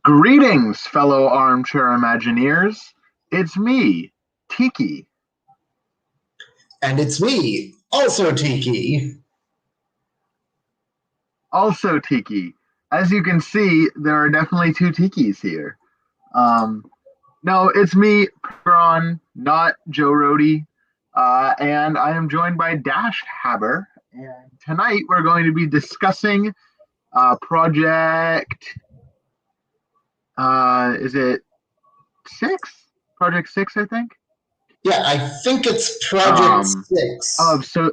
Greetings, fellow armchair Imagineers. It's me, Tiki. And it's me, also Tiki. Also Tiki. As you can see, there are definitely two Tikis here. Um, no, it's me, PerGron, not Joe Rody, and I am joined by Dash Haber. And tonight we're going to be discussing Project. Is it six? Project Six, I think. Yeah, I think it's Project Um, 6. of so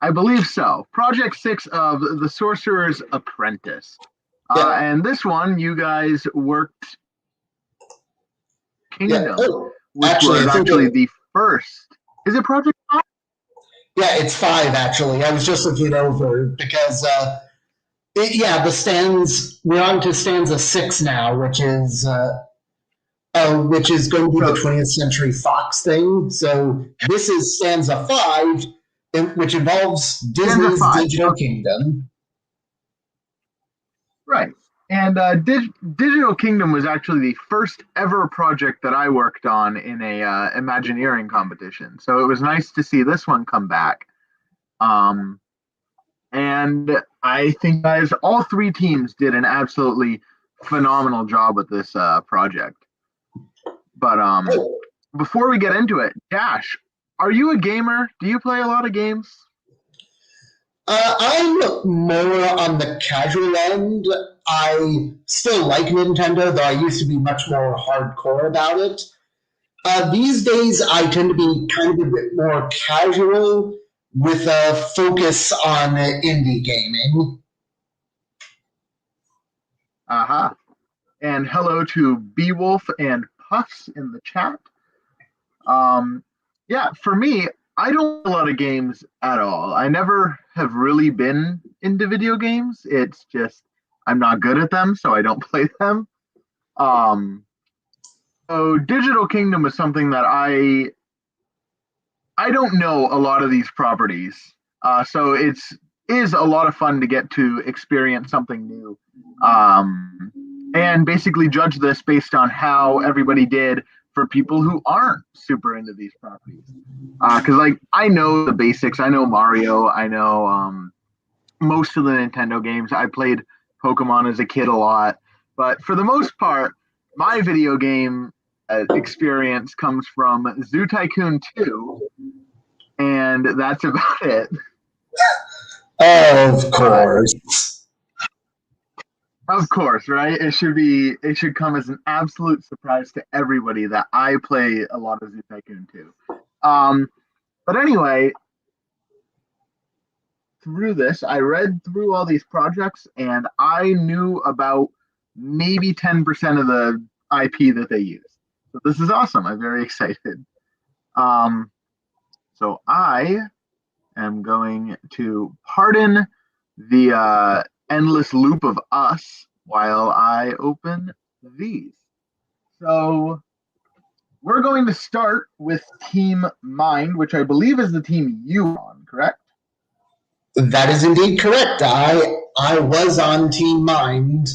I believe so. Project Six of The Sorcerer's Apprentice. Yeah, And this one, you guys worked yeah. Kingdom, Oh, which actually, was I think actually the first. Is it Project Five? yeah, it's 5, actually. I was just looking it over because, the stands, we're on to stanza 6 now, which is going to be the So 20th Century Fox thing. So this is stanza 5, which involves stanza Disney's five. Digital Okay, Kingdom. right. And Digital Kingdom was actually the first ever project that I worked on in a Imagineering competition. So it was nice to see this one come back. Um, and I think guys, all three teams did an absolutely phenomenal job with this project. But Oh, before we get into it, Dash, are you a gamer? Do you play a lot of games? I'm more on the casual end. I still like Nintendo, though I used to be much more hardcore about it. These days, I tend to be kind of a bit more casual with a focus on indie gaming. Aha. And hello to Beowulf and Puffs in the chat. Um, yeah, for me, I don't play a lot of games at all. I never have really been into video games. It's just I'm not good at them, so I don't play them. Um, so Digital Kingdom is something that I don't know a lot of these properties. So it's is a lot of fun to get to experience something new. And basically judge this based on how everybody did for people who aren't super into these properties. Because like I know the basics, I know Mario, I know most of the Nintendo games. I played Pokemon as a kid a lot, but for the most part, my video game experience comes from Zoo Tycoon 2, and that's about it. Of But course. of course, right? It should come as an absolute surprise to everybody that I play a lot of Zoo Tycoon 2. Um, but anyway, through this, I read through all these projects and I knew about maybe 10% of the IP that they use. So this is awesome. I'm very excited. Um, so I am going to pardon the endless loop of us while I open these. So we're going to start with Team Mind, which I believe is the team you on, correct? That is indeed correct. I was on Team Mind,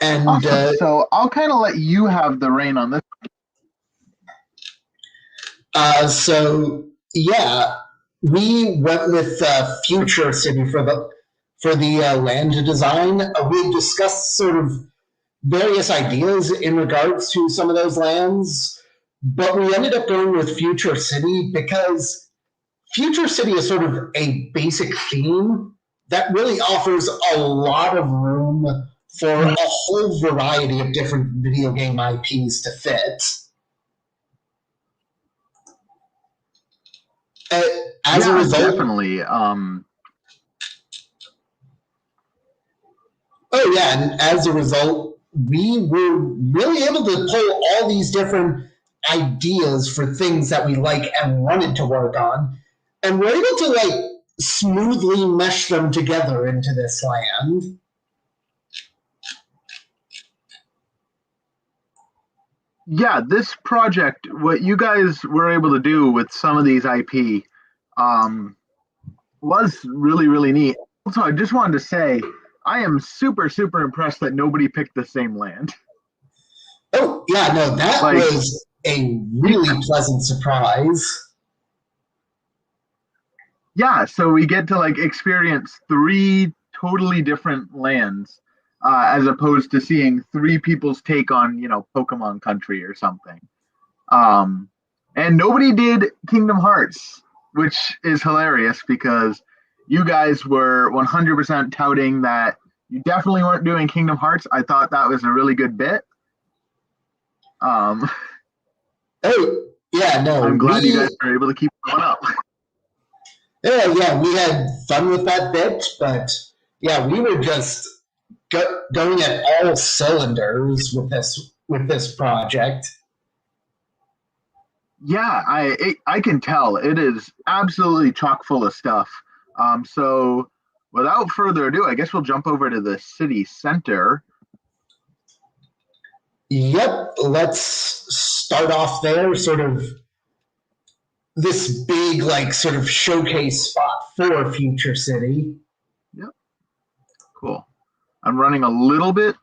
and Awesome. So I'll kind of let you have the reign on this. so yeah, we went with Future City for the land design. We discussed sort of various ideas in regards to some of those lands, but we ended up going with Future City because Future City is sort of a basic theme that really offers a lot of room for a whole variety of different video game IPs to fit. Uh, as a Yeah, result, definitely. Oh yeah, and as a result, we were really able to pull all these different ideas for things that we like and wanted to work on, and we're able to like smoothly mesh them together into this land. Yeah, this project, what you guys were able to do with some of these IP, um, was really, really neat. Also, I just wanted to say, I am super, super impressed that nobody picked the same land. Oh, yeah, no, that Like, was a yeah, really pleasant surprise. yeah, so we get to like experience three totally different lands, as opposed to seeing three people's take on, Pokemon Country or something. Um, and nobody did Kingdom Hearts, which is hilarious because you guys were 100% touting that you definitely weren't doing Kingdom Hearts. I thought that was a really good bit. Um, Oh, yeah, no, I'm glad you guys we, were able to keep going up. yeah, we had fun with that bit, but yeah, we were just going at all cylinders with this project. Yeah, I can tell it is absolutely chock full of stuff. So without further ado, I guess we'll jump over to the city center. Yep, let's start off there, sort of this big, like, sort of showcase spot for Future City. Yep, cool. I'm running a little bit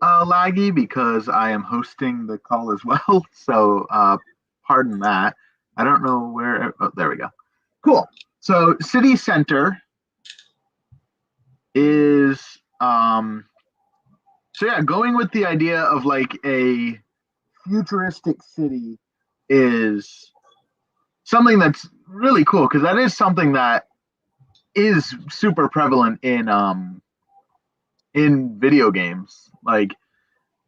laggy because I am hosting the call as well. So pardon that. I don't know where. Oh, there we go. Cool. So city center is so yeah, going with the idea of like a futuristic city is something that's really cool because that is something that is super prevalent in video games. Like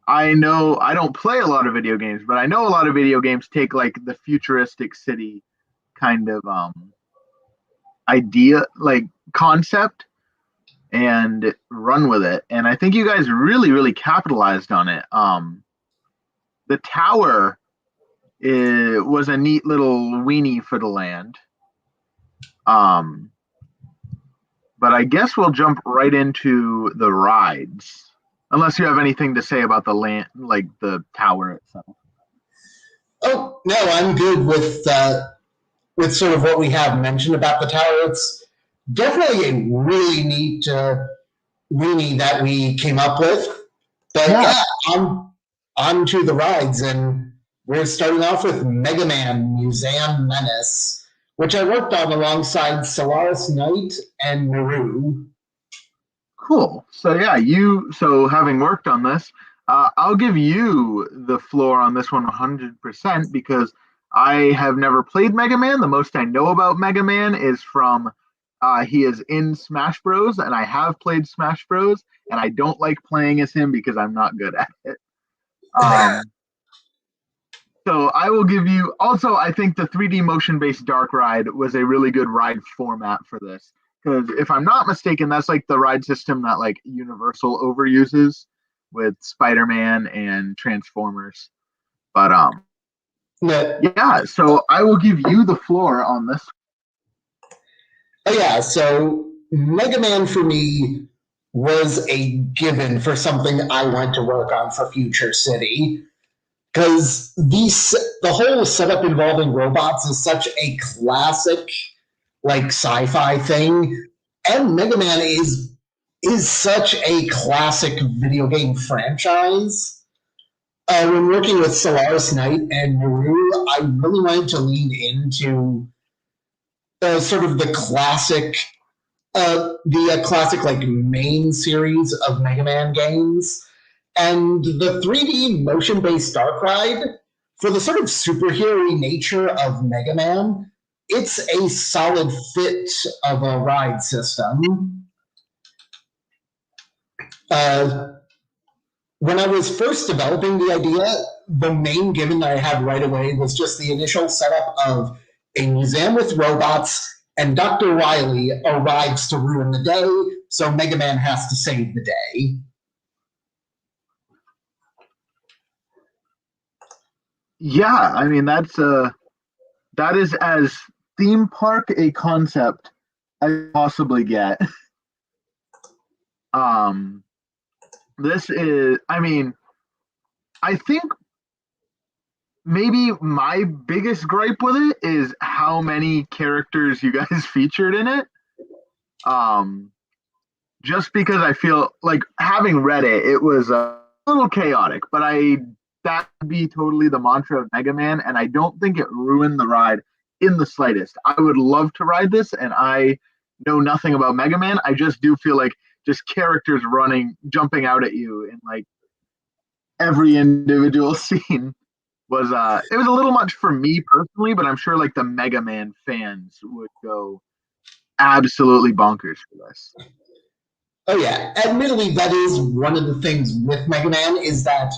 I know I don't play a lot of video games, but I know a lot of video games take like the futuristic city kind of idea, like concept, and run with it. And I think you guys really, really capitalized on it. The tower was a neat little weenie for the land. Um, but I guess we'll jump right into the rides, unless you have anything to say about the land, like the tower itself. Oh no, I'm good with sort of what we have mentioned about the tower. It's definitely a really neat weenie that we came up with. But Yeah, yeah, on to the rides, and we're starting off with Mega Man Museum Menace, which I worked on alongside Solaris Knight and Naru. cool. So yeah, so having worked on this, I'll give you the floor on this one 100% because I have never played Mega Man. The most I know about Mega Man is from he is in Smash Bros. And I have played Smash Bros. And I don't like playing as him because I'm not good at it. Um, so I will give you also, I think the 3D motion based dark ride was a really good ride format for this. Because if I'm not mistaken, that's like the ride system that like Universal overuses with Spider-Man and Transformers. But No, yeah, so I will give you the floor on this. oh yeah, so Mega Man for me was a given for something I wanted to work on for Future City. Because the whole setup involving robots is such a classic like sci-fi thing, and Mega Man is such a classic video game franchise. When working with Solaris Knight and Naru, I really wanted to lean into sort of the classic like main series of Mega Man games, and the 3D motion-based Dark Ride for the sort of superhero nature of Mega Man. It's a solid fit of a ride system. Uh, when I was first developing the idea, the main given that I had right away was just the initial setup of a museum with robots, and Dr. Wily arrives to ruin the day, so Mega Man has to save the day. Yeah, I mean that is as theme park a concept as I possibly get. Um, this is, I mean, I think maybe my biggest gripe with it is how many characters you guys featured in it. Just because I feel like having read it, it was a little chaotic, but that would be totally the mantra of Mega Man, and I don't think it ruined the ride in the slightest. I would love to ride this, and I know nothing about Mega Man. I just do feel like just characters running, jumping out at you in like every individual scene was it was a little much for me personally, but I'm sure like the Mega Man fans would go absolutely bonkers for this. Oh yeah, admittedly, that is one of the things with Mega Man is that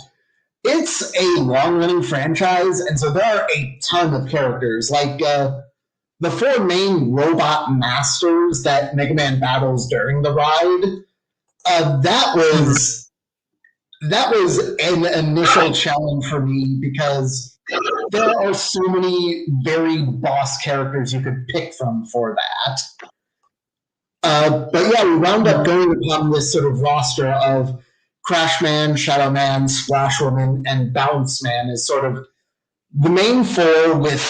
it's a long-running franchise, and so there are a ton of characters. Like the four main robot masters that Mega Man battles during the ride. That Mhm. was that was an initial challenge for me because there are so many varied boss characters you could pick from for that. But yeah, we wound up going upon this sort of roster of Crash Man, Shadow Man, Splash Woman, and Bounce Man as sort of the main four, with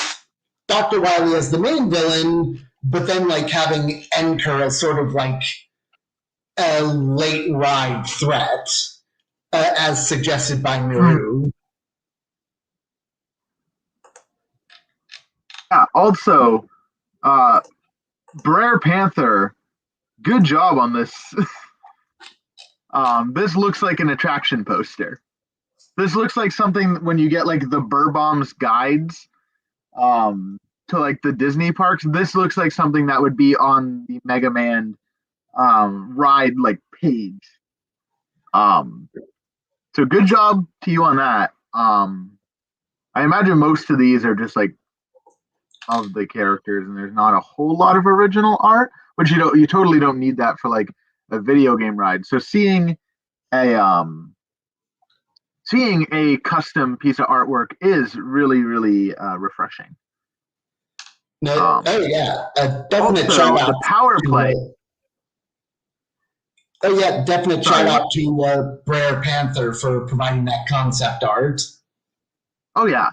Dr. Wily as the main villain, but then like having Enker as sort of like a late ride threat, as suggested by Miru. Yeah, also, uh, Brer Panther, good job on this. This looks like an attraction poster. This looks like something when you get like the Burbombs guides to like the Disney parks. This looks like something that would be on the Mega Man ride like page. Um, so good job to you on that. I imagine most of these are just like of the characters, and there's not a whole lot of original art, which you totally don't need that for like a video game ride. So a seeing a custom piece of artwork is really refreshing. No, oh Um, yeah, a definite shout Also, out the power to play. oh yeah, definite shout Sorry, what? out to Brer Panther for providing that concept art. Oh yeah,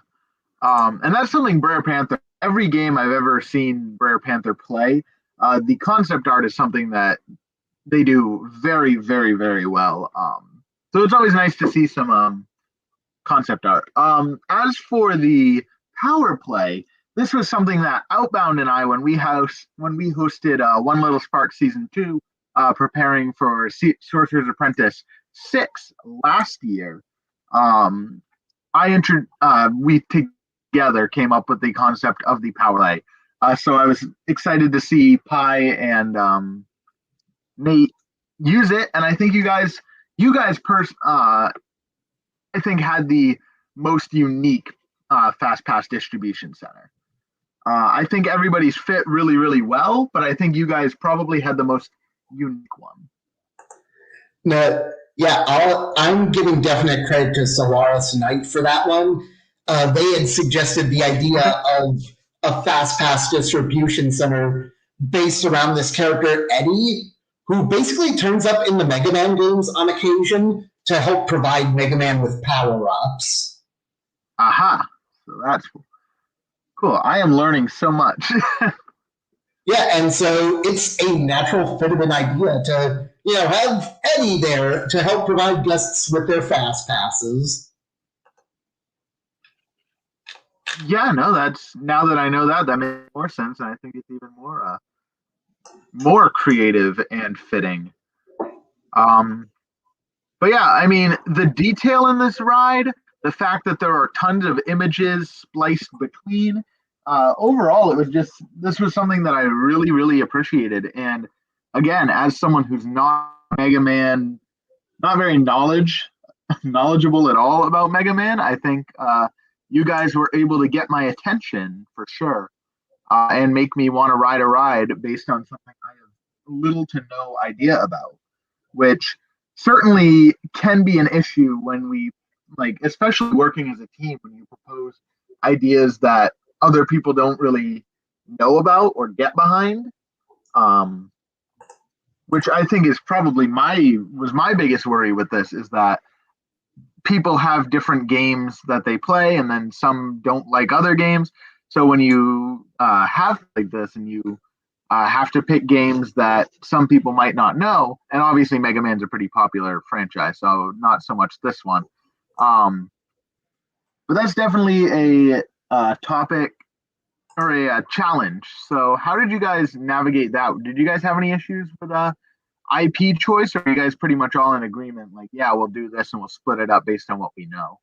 and that's something Brer Panther. Every game I've ever seen Brer Panther play, the concept art is something that they do very well. So it's always nice to see some concept art. As for the power play, this was something that Outbound and I, when we hosted One Little Spark season 2, preparing for Sorcerer's Apprentice 6 last year. Um, we together came up with the concept of the power play. So I was excited to see Pi and Nate use it, and I think I think had the most unique fast pass distribution center. I think everybody's fit really well, but I think you guys probably had the most unique one. No, yeah, I'm giving definite credit to Solaris Knight for that one. They had suggested the Okay. idea of a fast pass distribution center based around this character Eddie, who basically turns up in the Mega Man games on occasion to help provide Mega Man with power ups. Aha. So that's cool. I am learning so much. Yeah, and so it's a natural fit of an idea to have Eddie there to help provide guests with their fast passes. Yeah, no, that's now that I know that, that makes more sense, and I think it's even more creative and fitting. Um, but yeah, I mean, the detail in this ride, the fact that there are tons of images spliced between, overall, it was just this was something that I really appreciated. And again, as someone who's not Mega Man, not very knowledgeable at all about Mega Man, I think you guys were able to get my attention for sure, and make me want to ride a ride based on something I have little to no idea about, which certainly can be an issue when we like, especially working as a team, when you propose ideas that other people don't really know about or get behind. Um, which I think is probably my biggest worry with this is that people have different games that they play, and then some don't like other games. So when you have like this and you have to pick games that some people might not know. And obviously, Mega Man's a pretty popular franchise, so not so much this one. But that's definitely a topic or a challenge. So, how did you guys navigate that? Did you guys have any issues with IP choice, or are you guys pretty much all in agreement? Like, yeah, we'll do this and we'll split it up based on what we know.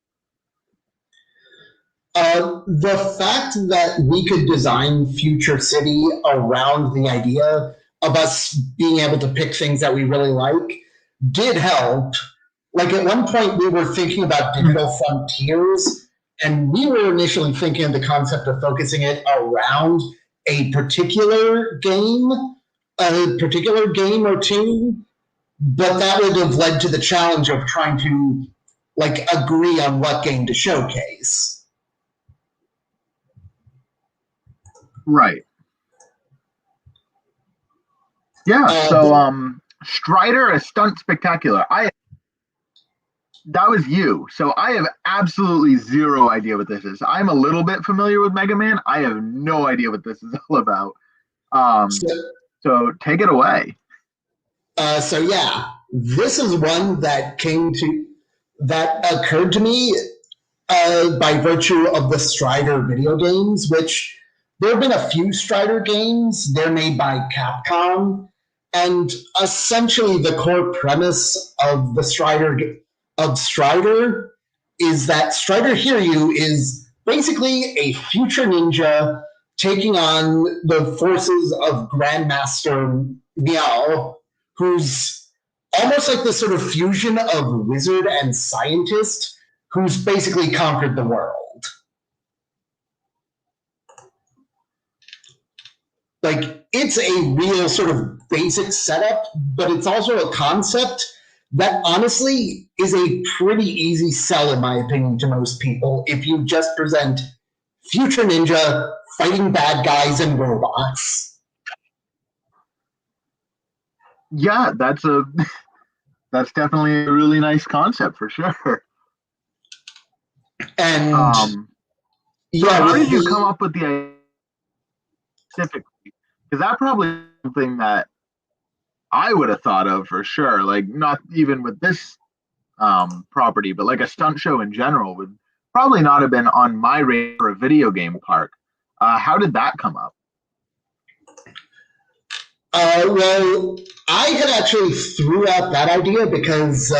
The fact that we could design Future City around the idea of us being able to pick things that we really like did help. Like at one point, we were thinking about digital frontiers, and we were initially thinking of the concept of focusing it around a particular game or two, but that would have led to the challenge of trying to like agree on what game to showcase. Right. Yeah. So, Strider, a stunt spectacular. That was you. So I have absolutely zero idea what this is. I'm a little bit familiar with Mega Man. I have no idea what this is all about. So take it away. So yeah, this is one that occurred to me by virtue of the Strider video games, which there have been a few Strider games. They're made by Capcom, and essentially the core premise of the Strider is that Strider Hiryu is basically a future ninja taking on the forces of Grandmaster Miao, who's almost like this sort of fusion of wizard and scientist who's basically conquered the world. Like, it's a real sort of basic setup, but it's also a concept that honestly is a pretty easy sell, in my opinion, to most people if you just present future ninja fighting bad guys and robots. Yeah, that's definitely a really nice concept for sure. And so how did you come up with the idea specifically? Because that probably is something that I would have thought of for sure. Like not even with this property, but like a stunt show in general would probably not have been on my radar for a video game park. How did that come up? Well, I had actually threw out that idea because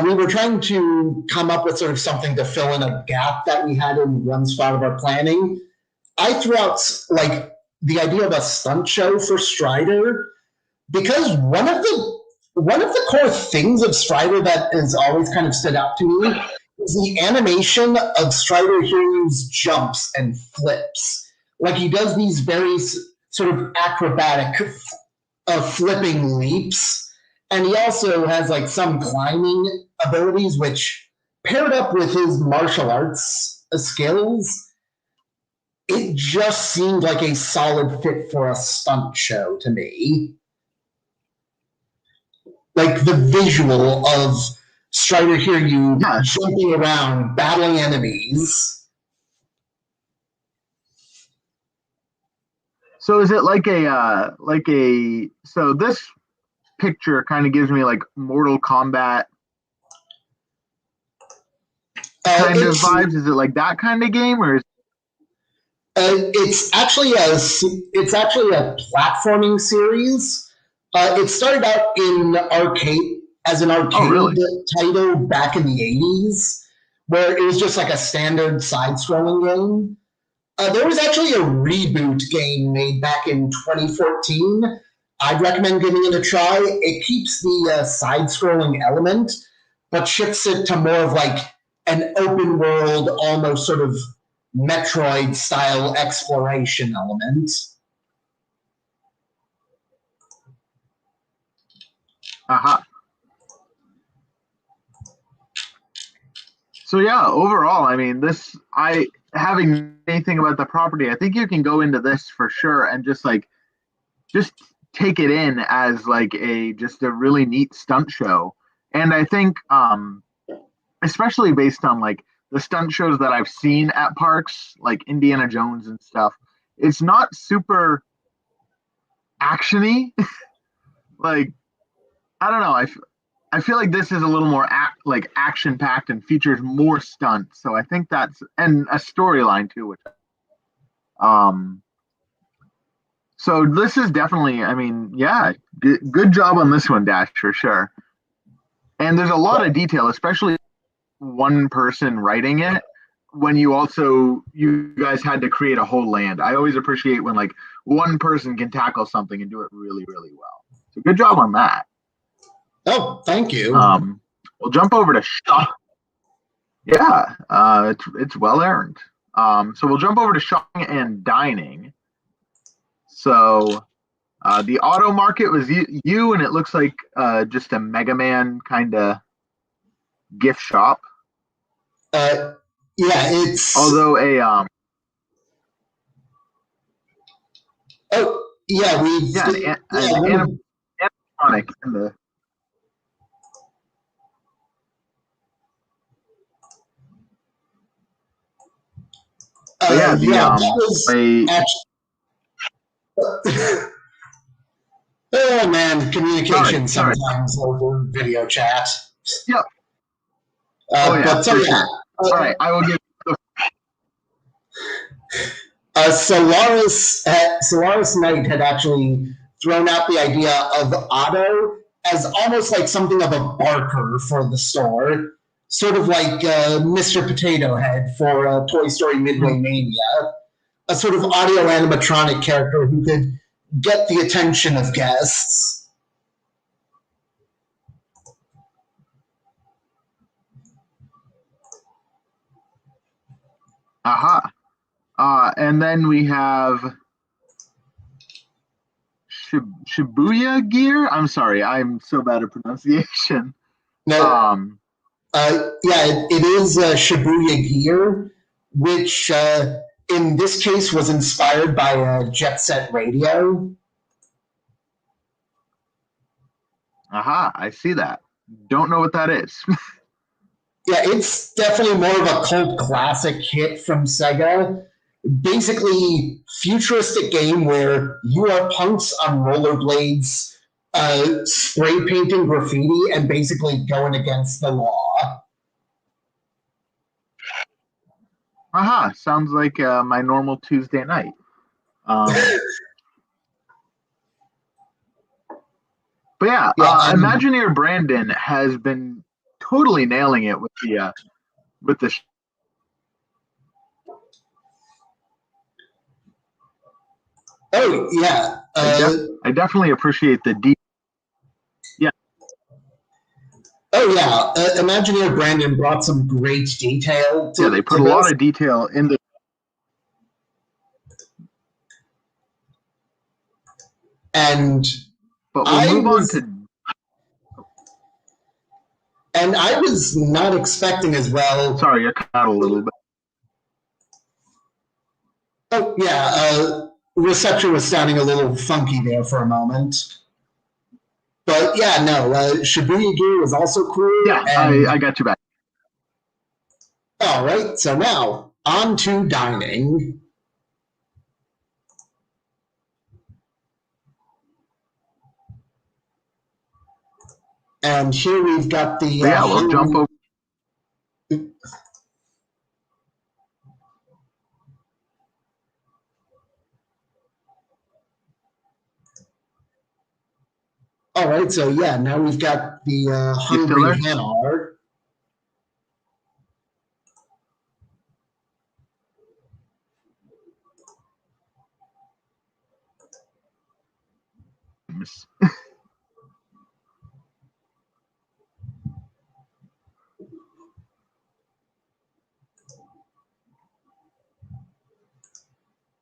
we were trying to come up with sort of something to fill in a gap that we had in one spot of our planning. I threw out like the idea of a stunt show for Strider because one of the core things of Strider that has always kind of stood out to me is the animation of Strider Hiryu's jumps and flips. Like he does these very sort of acrobatic flipping leaps. And he also has like some climbing abilities, which paired up with his martial arts skills, it just seemed like a solid fit for a stunt show to me. Like the visual of Strider Hiryu jumping around, battling enemies. So is it like so this picture kind of gives me like Mortal Kombat kind of vibes? Is it like that kind of game, or is it's actually a platforming series. It started out in as an arcade title back in the 80s, where it was just like a standard side-scrolling game. There was actually a reboot game made back in 2014. I'd recommend giving it a try. It keeps the side-scrolling element, but shifts it to more of like an open world, almost sort of Metroid style exploration element. So yeah, overall, I mean, having anything about the property, I think you can go into this for sure and just take it in as like just a really neat stunt show. And I think especially based on like the stunt shows that I've seen at parks, like Indiana Jones and stuff, it's not super actiony. Like, I don't know. I feel like this is a little more like action packed and features more stunts. So I think that's and a storyline too. Which um, so this is definitely. I mean, yeah, good job on this one, Dash, for sure. And there's a lot of detail, especially one person writing it. When you guys had to create a whole land. I always appreciate when like one person can tackle something and do it really, really well. So good job on that. Oh, thank you. We'll jump over to shop. Yeah, it's well earned. So we'll jump over to shopping and dining. So the auto market was you, and it looks like just a Mega Man kind of gift shop. Yeah, it's although a Oh yeah, an animatronic in the. Yeah, that was oh man, communication sometimes over video chat. Yep. But so yeah. All right, I will give. Solaris Knight had actually thrown out the idea of Otto as almost like something of a barker for the store, sort of like Mr. Potato Head for Toy Story Midway Mania, a sort of audio animatronic character who could get the attention of guests. Aha. And then we have Shibuya Gear. I'm sorry, I'm so bad at pronunciation. No, it is Shibuya Gear, which in this case was inspired by Jet Set Radio. Aha, I see that. Don't know what that is. Yeah, it's definitely more of a cult classic hit from Sega. Basically, futuristic game where you are punks on rollerblades, spray painting graffiti, and basically going against the law. Aha, sounds like my normal Tuesday night. But yeah, Imagineer Brandon has been totally nailing it with the. Oh yeah, I definitely appreciate the deep. Yeah. Oh yeah, Imagineer Brandon brought some great detail. They put a lot of detail in the. But we'll move on to. And I was not expecting as well. Sorry, you're cut out a little bit. Oh yeah, reception was sounding a little funky there for a moment. But yeah, no, Shibuya Gear was also cool. Yeah, I got you back. All right, so now on to dining. And here we've got the. We'll jump over. All right, so yeah, now we've got the Hungry Hanar.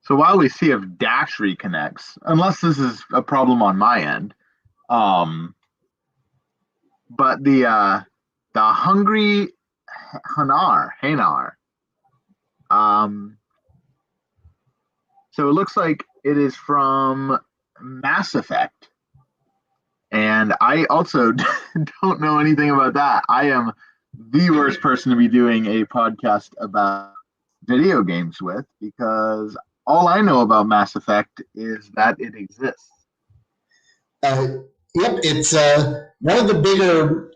So while we see if Dash reconnects, unless this is a problem on my end, but the Hungry Hanar, so it looks like it is from Mass Effect, and I also don't know anything about that. I am the worst person to be doing a podcast about video games with, because all I know about Mass Effect is that it exists. Uh, yep, it's one of the bigger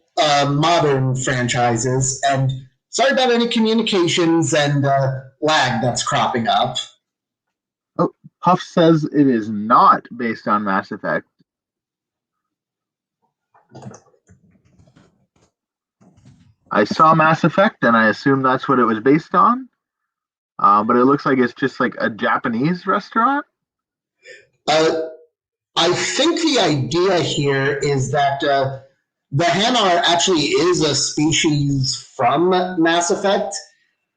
modern franchises. And sorry about any communications and lag that's cropping up. Oh, Puff says it is not based on Mass Effect. I saw Mass Effect and I assume that's what it was based on. But it looks like it's just like a Japanese restaurant. Uh, I think the idea here is that the Hanar actually is a species from Mass Effect.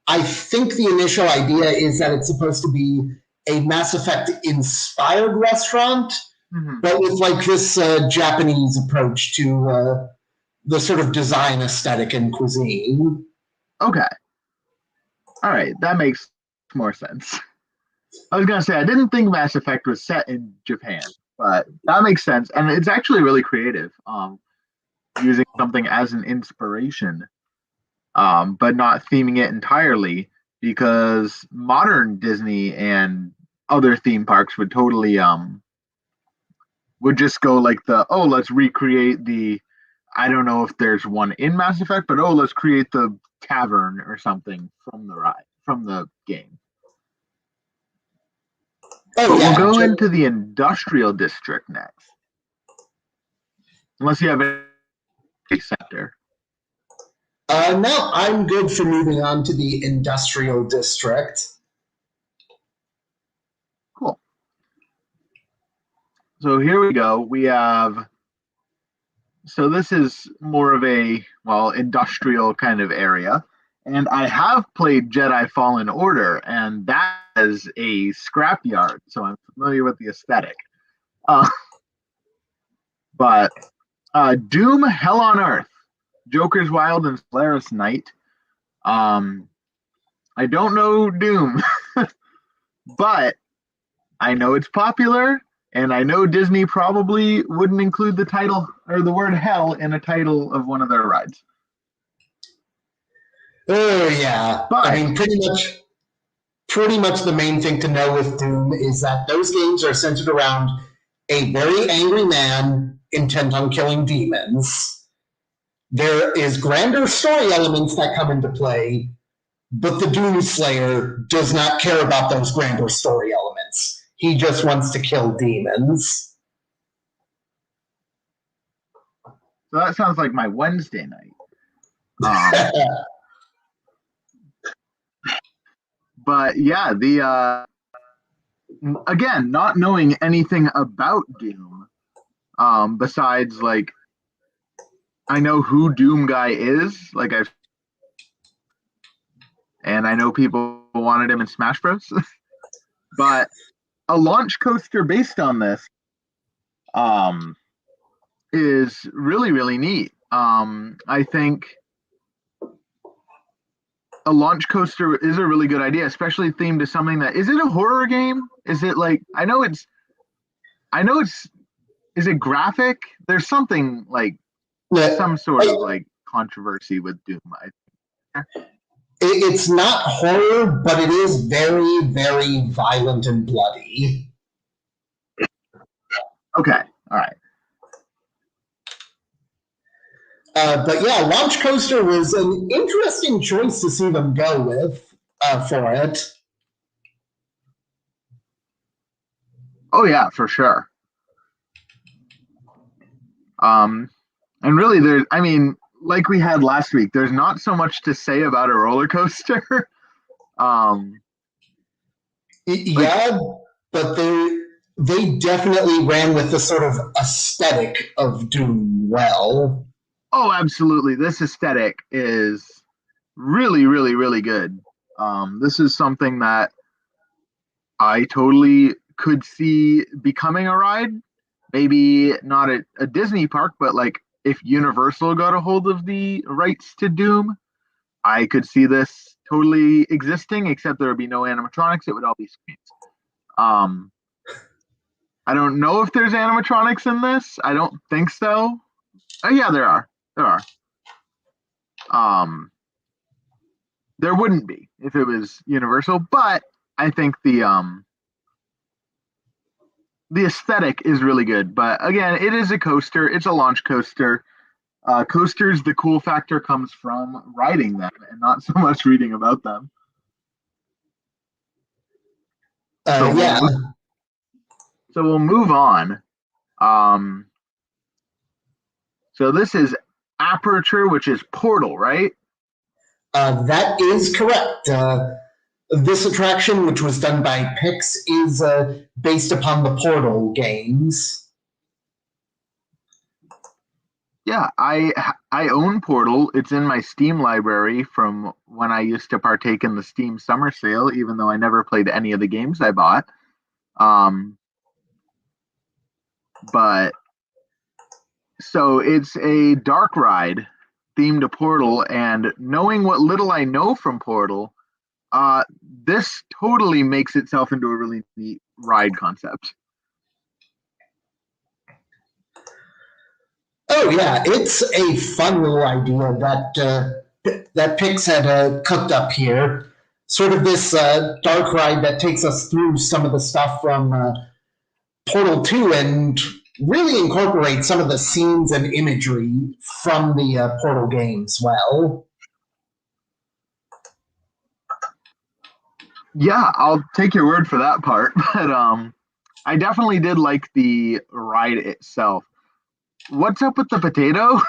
I think the initial idea is that it's supposed to be a Mass Effect inspired restaurant, but with like this Japanese approach to the sort of design aesthetic and cuisine. Okay. All right. That makes more sense. I was going to say, I didn't think Mass Effect was set in Japan, but that makes sense. And it's actually really creative, using something as an inspiration, but not theming it entirely, because modern Disney and other theme parks would totally would just go like let's recreate the, I don't know if there's one in Mass Effect, but let's create the tavern or something from the ride, from the game. Oh, But yeah. we'll go into the industrial district next. Unless you have a sector. No, I'm good for moving on to the industrial district. Cool. So here we go. We have, so this is more of a, industrial kind of area. And I have played Jedi Fallen Order, and that is a scrapyard. So I'm familiar with the aesthetic. But Doom Hell on Earth, Joker's Wild and Solaris Night. I don't know Doom, but I know it's popular, and I know Disney probably wouldn't include the title or the word hell in a title of one of their rides. Oh, yeah. But, I mean, pretty much the main thing to know with Doom is that those games are centered around a very angry man intent on killing demons. There is grander story elements that come into play, but the Doom Slayer does not care about those grander story elements. He just wants to kill demons. So that sounds like my Wednesday night. But yeah, again, not knowing anything about Doom, besides like I know who Doom Guy is, and I know people wanted him in Smash Bros. But a launch coaster based on this is really, really neat. I think a launch coaster is a really good idea, especially themed to something that, is it a horror game? Is it like, I know it's, is it graphic? There's something like some sort of like controversy with Doom. It's not horror, but it is very, very violent and bloody. Okay, all right. But yeah, Launch Coaster was an interesting choice to see them go with for it. Oh yeah, for sure. And really, there's, I mean, like we had last week, there's not so much to say about a roller coaster. Yeah, but they definitely ran with the sort of aesthetic of Doom well. Oh, absolutely. This aesthetic is really, really, really good. This is something that I totally could see becoming a ride. Maybe not at a Disney park, but like if Universal got a hold of the rights to Doom, I could see this totally existing, except there would be no animatronics. It would all be screens. I don't know if there's animatronics in this. I don't think so. Oh yeah, there are. There are. There wouldn't be if it was Universal, but I think the aesthetic is really good. But again, it is a coaster. It's a launch coaster. Coasters, the cool factor comes from riding them and not so much reading about them. So Yeah. we'll move on. Um, so this is Aperture, which is Portal, right? That is correct. This attraction, which was done by Pix, is based upon the Portal games. Yeah, I own Portal. It's in my Steam library from when I used to partake in the Steam summer sale, even though I never played any of the games I bought. But so it's a dark ride themed to Portal, and knowing what little I know from Portal, this totally makes itself into a really neat ride concept. Oh yeah, it's a fun little idea that Pix had cooked up here. Sort of this dark ride that takes us through some of the stuff from Portal 2 and really incorporates some of the scenes and imagery from the Portal games well. Yeah, I'll take your word for that part, but I definitely did like the ride itself. What's up with the potato?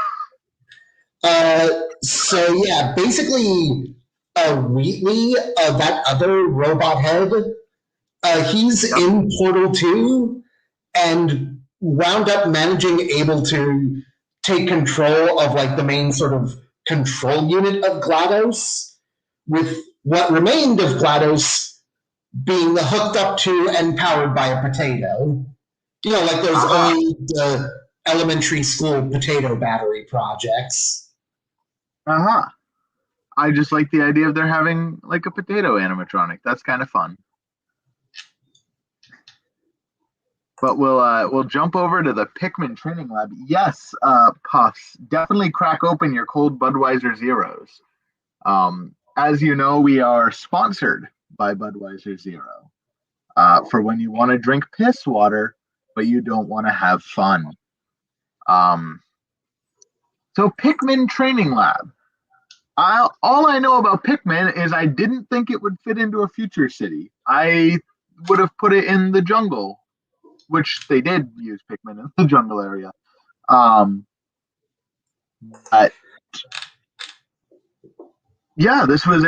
So yeah, basically, Wheatley, that other robot head, he's Yep. in Portal 2 and wound up managing able to take control of like the main sort of control unit of GLaDOS, with what remained of GLaDOS being hooked up to and powered by a potato. You know, like those Aha. old elementary school potato battery projects. Aha. I just like the idea of there having like a potato animatronic. That's kind of fun. But we'll jump over to the Pikmin Training Lab. Yes, Puffs, definitely crack open your cold Budweiser Zeros. As you know, we are sponsored by Budweiser Zero for when you want to drink piss water, but you don't want to have fun. So Pikmin Training Lab. All I know about Pikmin is I didn't think it would fit into a future city. I would have put it in the jungle, which they did use Pikmin in the jungle area. But yeah, this was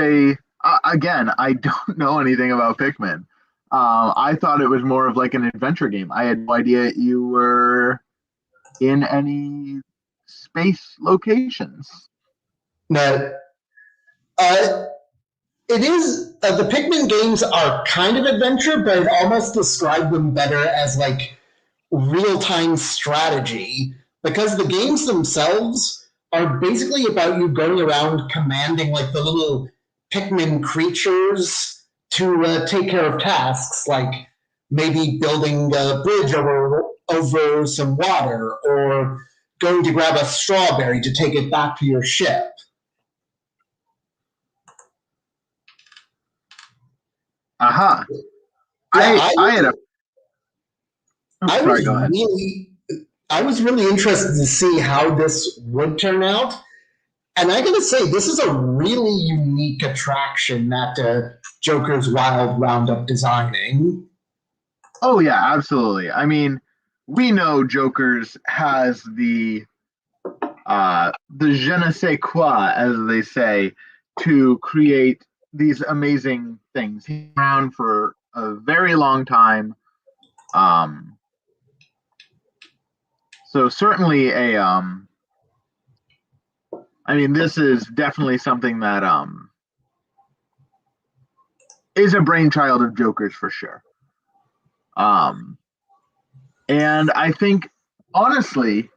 again, I don't know anything about Pikmin. I thought it was more of like an adventure game. I had no idea you were in any space locations. No, uh, it is the Pikmin games are kind of adventure, but I'd almost describe them better as like real time strategy because the games themselves are basically about you going around commanding like the little Pikmin creatures to take care of tasks like maybe building a bridge over some water or going to grab a strawberry to take it back to your ship. Aha. Yeah, I had a. Oh, I sorry, was go ahead. really I was really interested to see how this would turn out. And I gotta say, this is a really unique attraction that Joker's Wild wound up designing. Oh yeah, absolutely. I mean, we know Joker's has the je ne sais quoi, as they say, to create these amazing things. He's been around for a very long time. Um, so certainly I mean, this is definitely something that is a brainchild of Joker's for sure. Um, and I think honestly,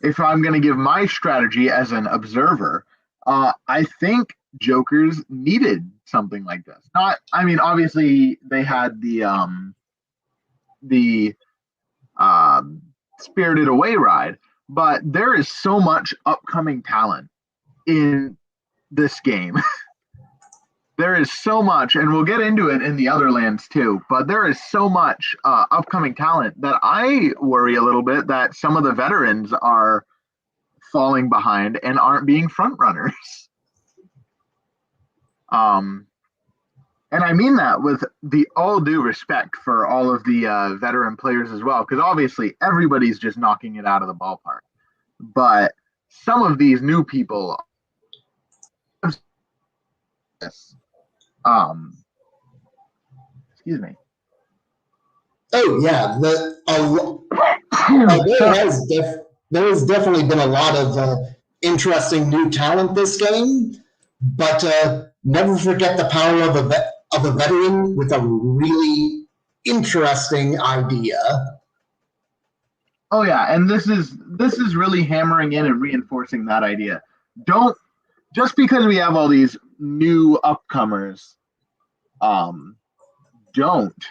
if I'm going to give my strategy as an observer, I think Joker's needed something like this. Not, I mean, obviously they had the Spirited Away ride, but there is so much upcoming talent in this game. there is so much, and we'll get into it in the other lands too, but there is so much upcoming talent that I worry a little bit that some of the veterans are falling behind and aren't being front runners. And I mean that with the all due respect for all of the veteran players as well, because obviously everybody's just knocking it out of the ballpark. But some of these new people, excuse me. Oh yeah, there has definitely been a lot of interesting new talent this game, but never forget the power of a veteran with a really interesting idea. Oh yeah, and this is really hammering in and reinforcing that idea. Don't just because we have all these new upcomers, don't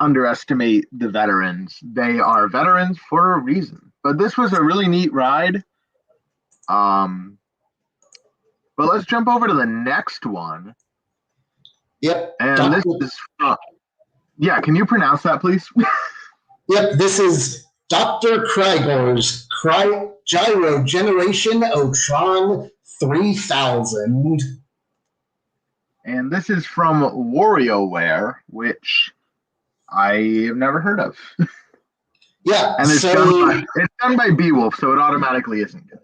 underestimate the veterans. They are veterans for a reason. But this was a really neat ride. But let's jump over to the next one. Yep. And this is yeah, can you pronounce that, please? Yep, this is Dr. Krygor's Gyro Generation Otron 3000. And this is from WarioWare, which I have never heard of. Yeah, and it's done by Beowulf, so it automatically isn't good.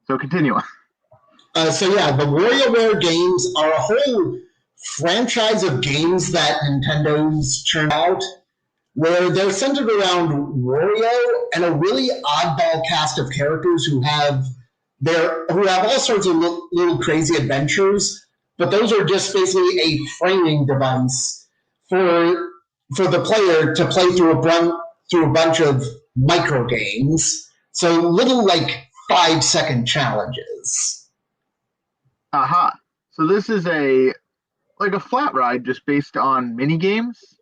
So continue on. So yeah, the WarioWare games are a whole franchise of games that Nintendo's churned out, where they're centered around Wario and a really oddball cast of characters who have all sorts of little crazy adventures, but those are just basically a framing device for the player to play through a bunch of micro games. So little 5-second challenges. Aha. So this is a flat ride just based on mini games?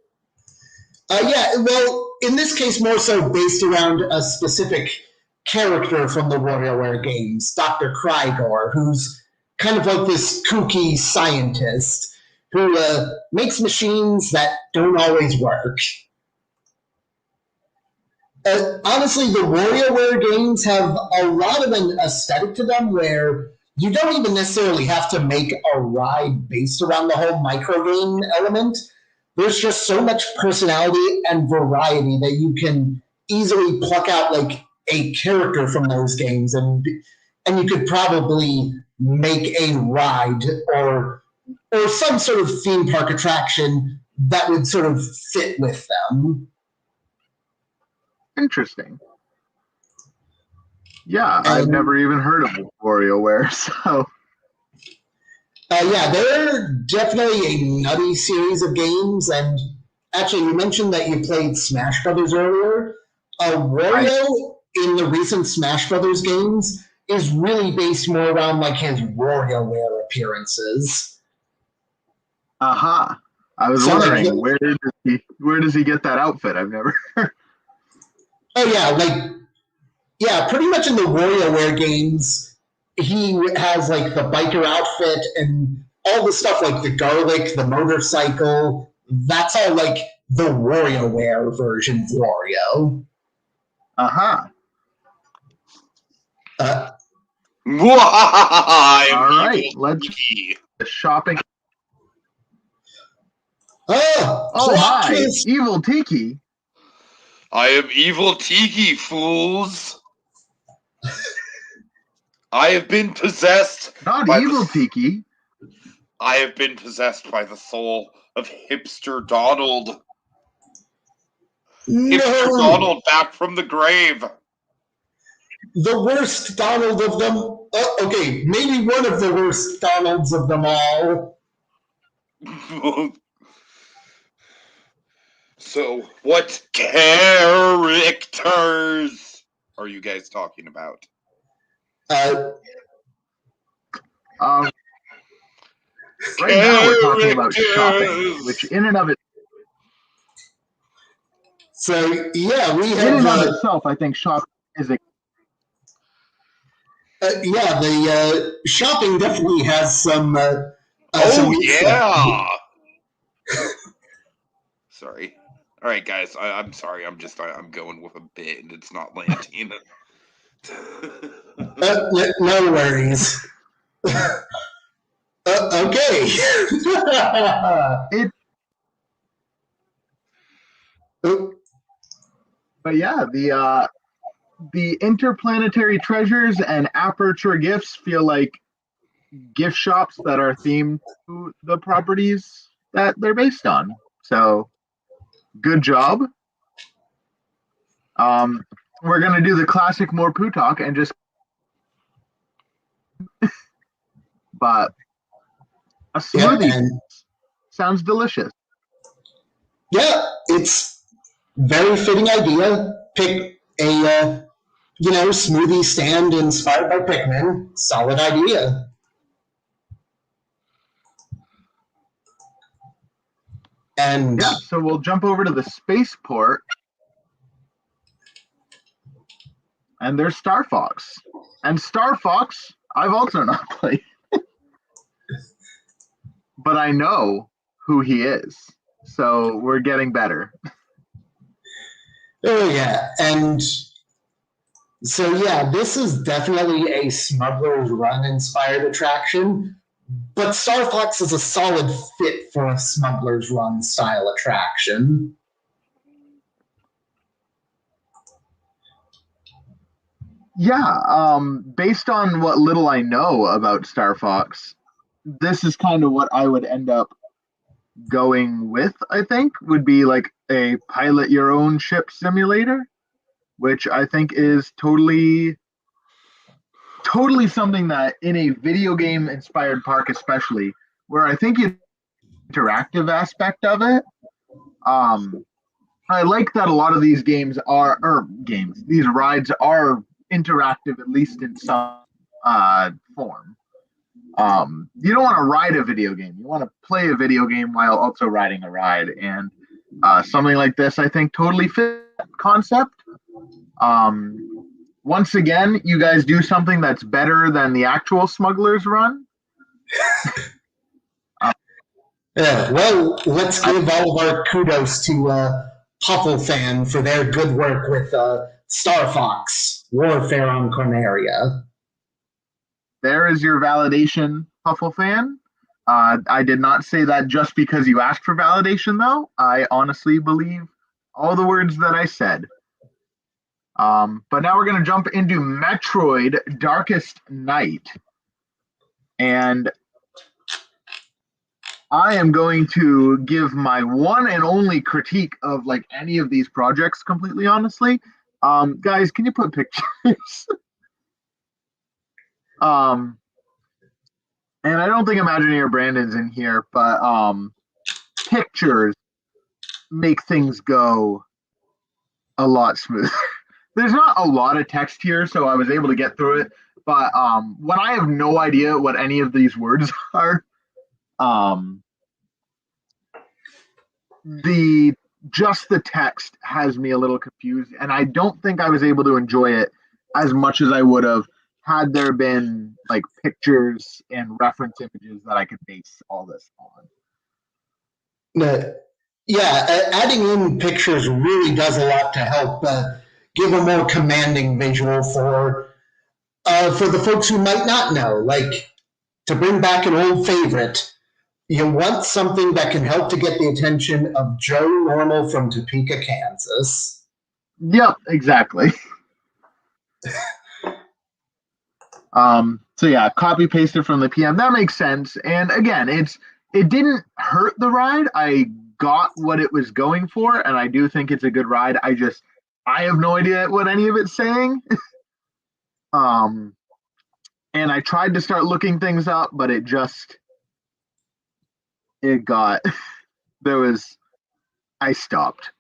Yeah, well, in this case, more so based around a specific character from the WarioWare games, Dr. Krygor, who's kind of like this kooky scientist who makes machines that don't always work. Honestly, the WarioWare games have a lot of an aesthetic to them where you don't even necessarily have to make a ride based around the whole microgame element. There's just so much personality and variety that you can easily pluck out a character from those games, and you could probably make a ride or some sort of theme park attraction that would sort of fit with them. Interesting. Yeah, I've never even heard of WarioWare, so. Yeah, they're definitely a nutty series of games, and actually, you mentioned that you played Smash Brothers earlier. Wario in the recent Smash Brothers games is really based more around his WarioWare appearances. Aha. I was wondering where does he get that outfit? I've never heard. Oh yeah, pretty much in the WarioWare games, he has the biker outfit and all the stuff the garlic, the motorcycle. That's all the WarioWare version of Wario. Aha. All right, let's shopping. Oh my! Evil Tiki. I am Evil Tiki, fools. I have been possessed. Not Evil Tiki. I have been possessed by the soul of Hipster Donald. No. Hipster Donald back from the grave. The worst Donald of them. Okay, maybe one of the worst Donalds of them all. So, what characters are you guys talking about? Right now we're talking about shopping, which in and of it. So yeah, we have. In and of itself, I think shopping is a. Yeah, the shopping definitely has some. Some Oh neat stuff. yeah. Sorry. All right, guys. I'm sorry. I'm going with a bit, and it's not landing. No worries. Okay. It, but yeah, the interplanetary treasures and aperture gifts feel like gift shops that are themed to the properties that they're based on. So good job. We're gonna do the classic more Pooh talk and just, but a Yeah, smoothie and sounds delicious. yeah, it's very fitting idea. Pick a smoothie stand inspired by Pikmin. Solid idea. And Yeah, so we'll jump over to the spaceport, and there's Star Fox. And Star Fox, I've also not played, but I know who he is. So we're getting better. oh yeah, and so yeah, this is definitely a Smuggler's Run inspired attraction, but Star Fox is a solid fit for a Smuggler's Run style attraction. Yeah, based on what little I know about Star Fox, this is kind of what I would end up going with, I think, would be like a pilot your own ship simulator, which I think is totally something that in a video game inspired park, especially where I think the interactive aspect of it, I like that a lot of these these rides are interactive, at least in some form. You don't want to ride a video game. You want to play a video game while also riding a ride. And something like this, I think, totally fits that concept. Once again, you guys do something that's better than the actual Smuggler's Run. Yeah, well, let's give all of our kudos to Puffle for their good work with Star Fox Warfare on Corneria. There is your validation, Puffle fan. I did not say that just because you asked for validation, though. I honestly believe all the words that I said. But now we're going to jump into Metroid Darkest Night. And I am going to give my one and only critique of like any of these projects completely honestly. Guys, can you put pictures? And I don't think Imagineer Brandon's in here, but pictures make things go a lot smoother. There's not a lot of text here, so I was able to get through it. But when I have no idea what any of these words are, the text has me a little confused, and I don't think I was able to enjoy it as much as I would have had there been like pictures and reference images that I could base all this on. Yeah, adding in pictures really does a lot to help give a more commanding visual for the folks who might not know. Like, to bring back an old favorite, you want something that can help to get the attention of Joe Normal from Topeka, Kansas. Yep, exactly. So yeah, copy pasted from the PM. That makes sense. And again, it didn't hurt the ride. I got what it was going for, and I do think it's a good ride. I have no idea what any of it's saying. And I tried to start looking things up, but I stopped.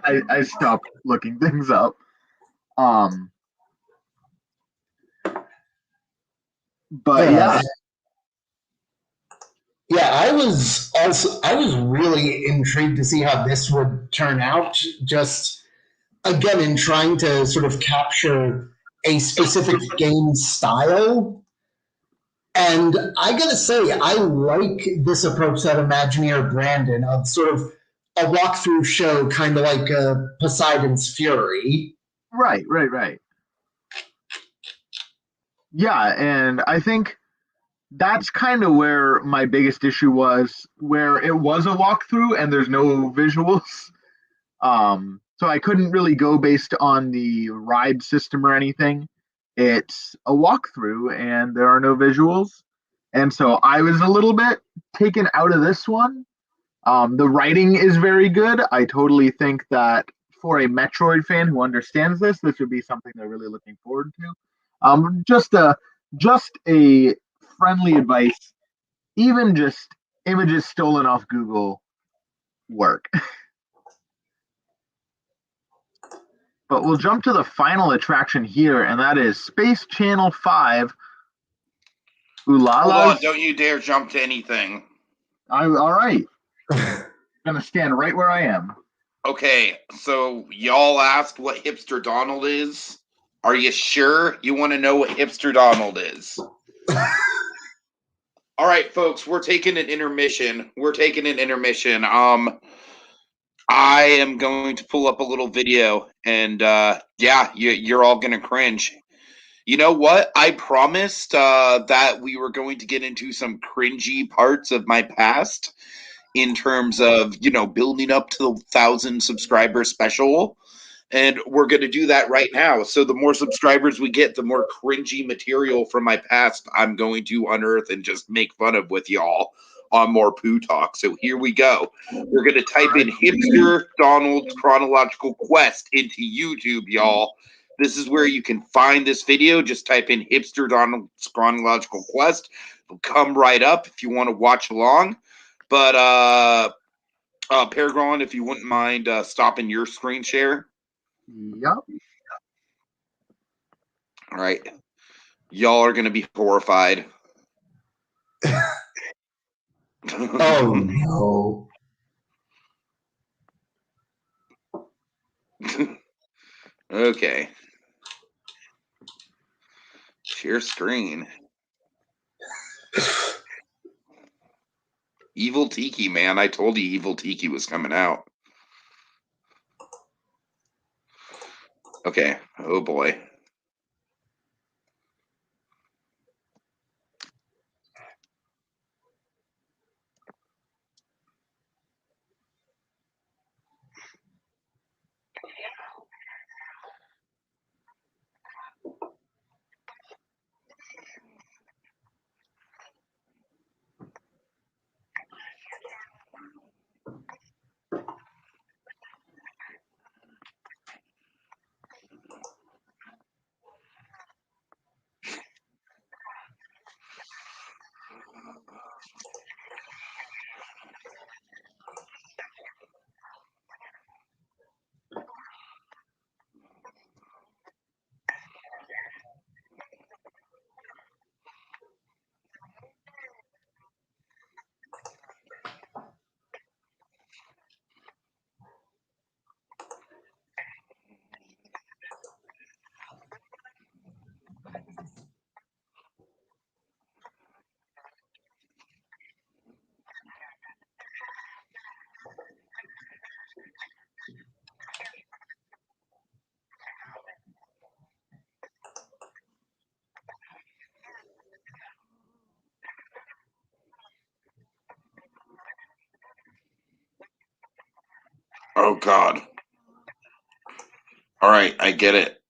I stopped looking things up. But yeah. Yeah, I was really intrigued to see how this would turn out. Just again, in trying to sort of capture a specific game style. And I gotta say, I like this approach that Imagineer Brandon of sort of a walkthrough show, kind of like Poseidon's Fury. Right. Yeah, and I think that's kind of where my biggest issue was, where it was a walkthrough and there's no visuals. So I couldn't really go based on the ride system or anything. It's a walkthrough and there are no visuals. And so I was a little bit taken out of this one. The writing is very good. I totally think that for a Metroid fan who understands this, this would be something they're really looking forward to. Just a friendly advice. Even just images stolen off Google work. But we'll jump to the final attraction here, and that is Space Channel 5. Hold Ulala's. on, don't you dare jump to anything. All right. I'm going to stand right where I am. Okay, so y'all asked what Hipster Donald is. Are you sure you want to know what Hipster Donald is? All right, folks, we're taking an intermission. I am going to pull up a little video, and yeah, you're all gonna cringe. You know what? I promised that we were going to get into some cringy parts of my past in terms of, building up to the 1,000 subscriber special. And we're going to do that right now. So the more subscribers we get, the more cringy material from my past I'm going to unearth and just make fun of with y'all on more Pooh Talk. So here we go. We're going to type in Hipster Donald's Chronological Quest into YouTube, y'all. This is where you can find this video. Just type in Hipster Donald's Chronological Quest. It'll come right up if you want to watch along. But PerGron, if you wouldn't mind stopping your screen share. Yep. All right. Y'all are going to be horrified. Oh, no. Okay. Share screen. Evil Tiki, man. I told you Evil Tiki was coming out. Okay. Oh, boy. Oh, God. All right. I get it.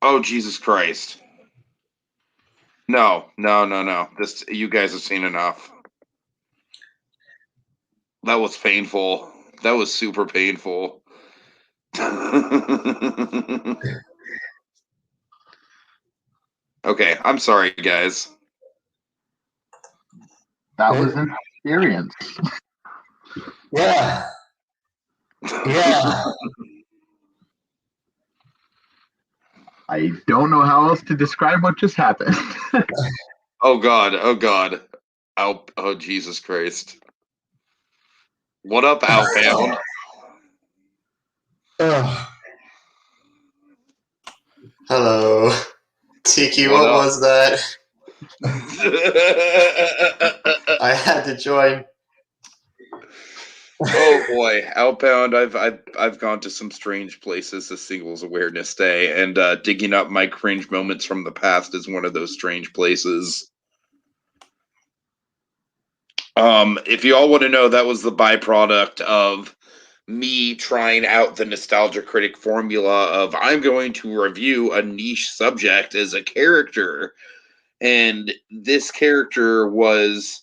Oh, Jesus Christ. No. This, you guys have seen enough. That was painful. That was super painful. Okay, I'm sorry, guys. That was an experience. Yeah. Yeah. I don't know how else to describe what just happened. Oh God. Oh, Jesus Christ. What up, Outbound? Hello. Tiki, What what up? was that? I had to join. Oh boy, Outbound! I've gone to some strange places this Singles Awareness Day, and digging up my cringe moments from the past is one of those strange places. If you all want to know, that was the byproduct of me trying out the Nostalgia Critic formula of I'm going to review a niche subject as a character, and this character was.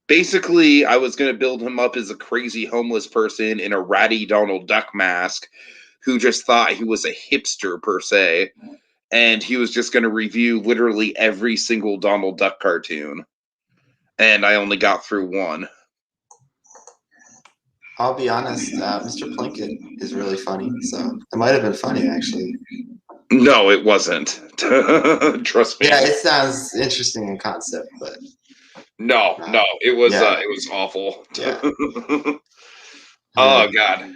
Basically, I was going to build him up as a crazy homeless person in a ratty Donald Duck mask who just thought he was a hipster per se. And he was just going to review literally every single Donald Duck cartoon. And I only got through one. I'll be honest, Mr. Plinkett is really funny, so it might have been funny, actually. No, it wasn't. Trust me. Yeah, it sounds interesting in concept, but... No, it was yeah. it was awful. Yeah. Oh, God.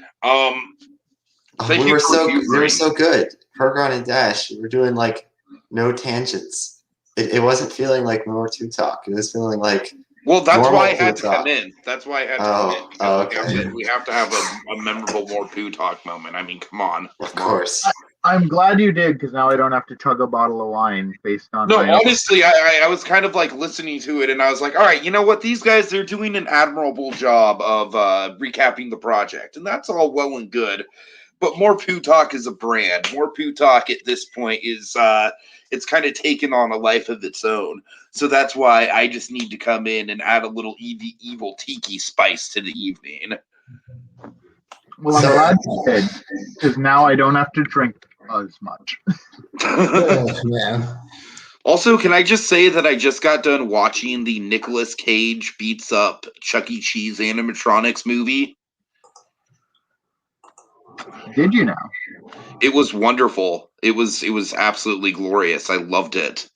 Thank we you were for so good. PerGron and Dash, we were doing like no tangents. It wasn't feeling like more to talk. It was feeling like well, that's why I Pooh had to talk. come in. That's why I had to come in. Oh, Because okay. we have to have a memorable more Pooh talk moment. I mean, come on. Of course. I'm glad you did, because now I don't have to chug a bottle of wine based on No, my own. honestly, I was kind of like listening to it, and I was like, all right, you know what? These guys, they're doing an admirable job of recapping the project, and that's all well and good. But More Pooh Talk is a brand. More Pooh Talk at this point is it's kind of taken on a life of its own. So that's why I just need to come in and add a little evil tiki spice to the evening. Well, I'm glad you did, because now I don't have to drink as much. Yeah. Also, can I just say that I just got done watching the Nicolas Cage beats up Chuck E. Cheese animatronics movie? Did you now? It was wonderful. It was absolutely glorious. I loved it.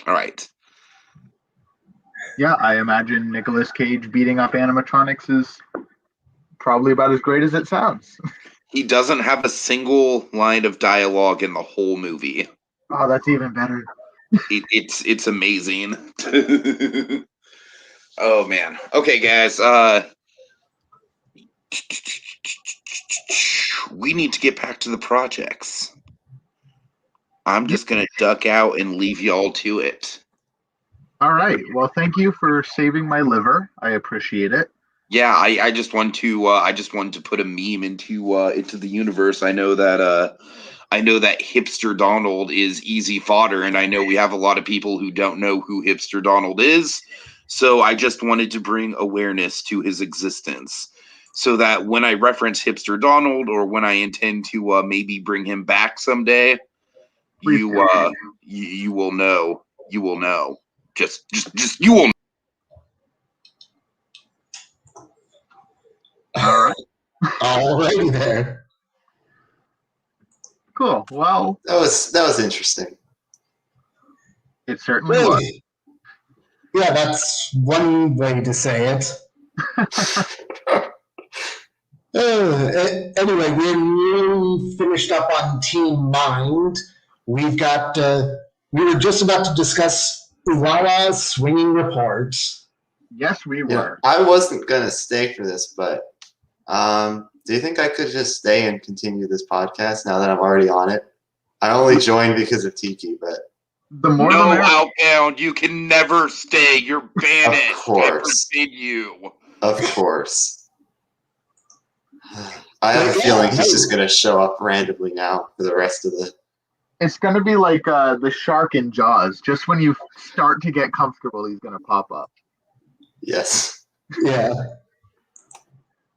All right. Yeah, I imagine Nicolas Cage beating up animatronics is probably about as great as it sounds. He doesn't have a single line of dialogue in the whole movie. Oh, that's even better. It's amazing. Oh man. Okay, guys. We need to get back to the projects. I'm just gonna duck out and leave y'all to it. All right. Well, thank you for saving my liver. I appreciate it. Yeah, I just want to put a meme into the universe. I know that Hipster Donald is easy fodder, and I know we have a lot of people who don't know who Hipster Donald is. So I just wanted to bring awareness to his existence, so that when I reference Hipster Donald, or when I intend to maybe bring him back someday, you will know. You will know. Just you will know. All right. Alrighty there. Cool. Well, That was interesting. it certainly was. Yeah, that's one way to say it. Anyway, we're nearly finished up on Team Mind. We've got, we were just about to discuss Ulala's swinging report. Yes, we Yeah, were. I wasn't gonna stay for this, but do you think I could just stay and continue this podcast now that I'm already on it? I only joined because of Tiki, but The more the No, merrier. Outbound, you can never stay. You're banished. Of course. I forbid you. of course. I have a feeling he's just gonna show up randomly now for the rest of the. It's going to be like the shark in Jaws. Just when you start to get comfortable, he's going to pop up. Yes. Yeah.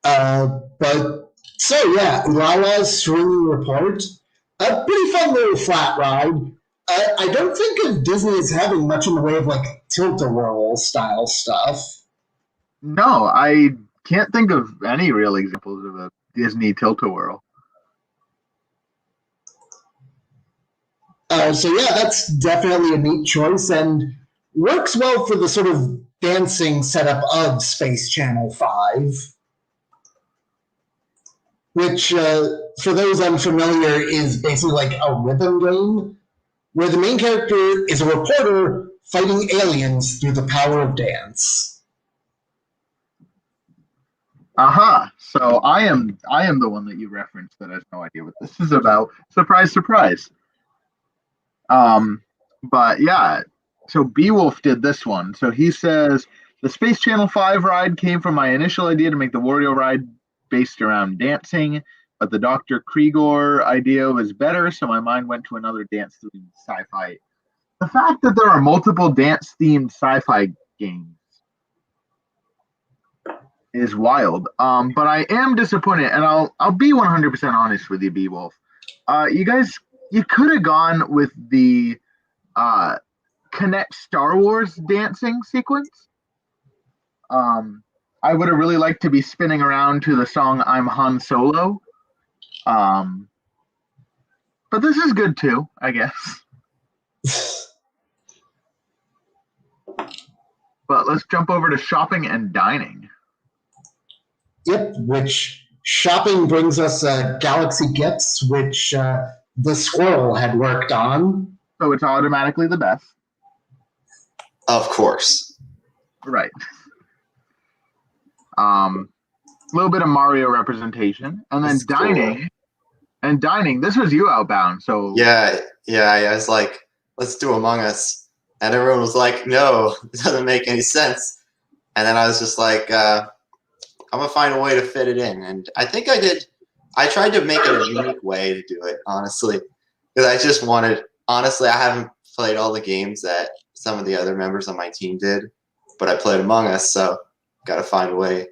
But so yeah, Ulala's swinging report. A pretty fun little flat ride. I don't think of Disney as having much in the way of like tilt-a-whirl style stuff. No, I can't think of any real examples of a Disney tilt-a-whirl. So yeah, that's definitely a neat choice and works well for the sort of dancing setup of Space Channel 5, which, for those unfamiliar, is basically like a rhythm game where the main character is a reporter fighting aliens through the power of dance. Aha. So I am the one that you referenced that has no idea what this is about. Surprise, surprise. But yeah, so Beowulf did this one. So he says the Space Channel 5 ride came from my initial idea to make the Wario ride based around dancing, but the Dr. Krigor idea was better, so my mind went to another dance-themed sci-fi. The fact that there are multiple dance-themed sci-fi games is wild. But I am disappointed, and I'll be 100% honest with you, Beowulf. You guys, you could have gone with the Connect Star Wars dancing sequence. I would have really liked to be spinning around to the song "I'm Han Solo." But this is good too, I guess. But let's jump over to shopping and dining. Yep, which shopping brings us Galaxy Gifts, which the squirrel had worked on. So it's automatically the best. Of course. Right. A little bit of Mario representation. And then That's dining. cool. And dining, this was you Outbound, so Yeah, I was like, let's do Among Us. And everyone was like, no, it doesn't make any sense. And then I was just like, I'm going to find a way to fit it in. And I think I did. I tried to make it a unique way to do it, honestly. Because I just wanted, honestly, I haven't played all the games that some of the other members on my team did. But I played Among Us, so got to find a way.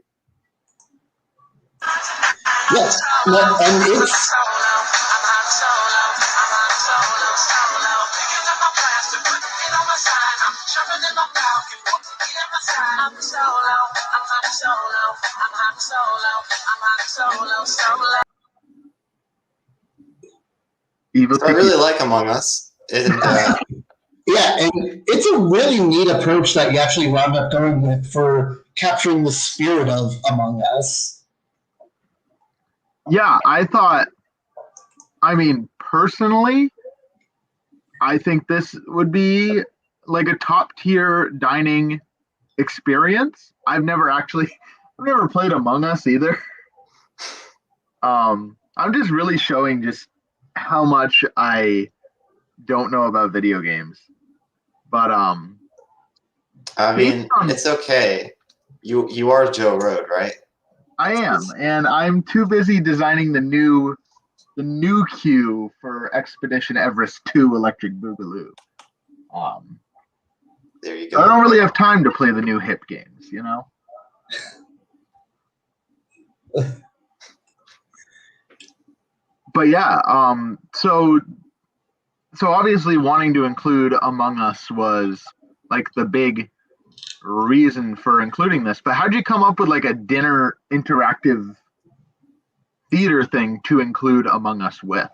Yes, and it's... evil. So I really like Among Us. And, yeah, and it's a really neat approach that you actually wound up going with for capturing the spirit of Among Us. Yeah, I mean, personally, I think this would be like a top tier dining experience. I've never played Among Us either. I'm just really showing just how much I don't know about video games. But I mean, it's okay. You are Joe Road, right? I am, and I'm too busy designing the new queue for Expedition Everest 2 Electric Boogaloo. There you go. I don't really have time to play the new hip games, you know? But yeah, so obviously wanting to include Among Us was like the big reason for including this. But how'd you come up with like a dinner interactive theater thing to include Among Us with?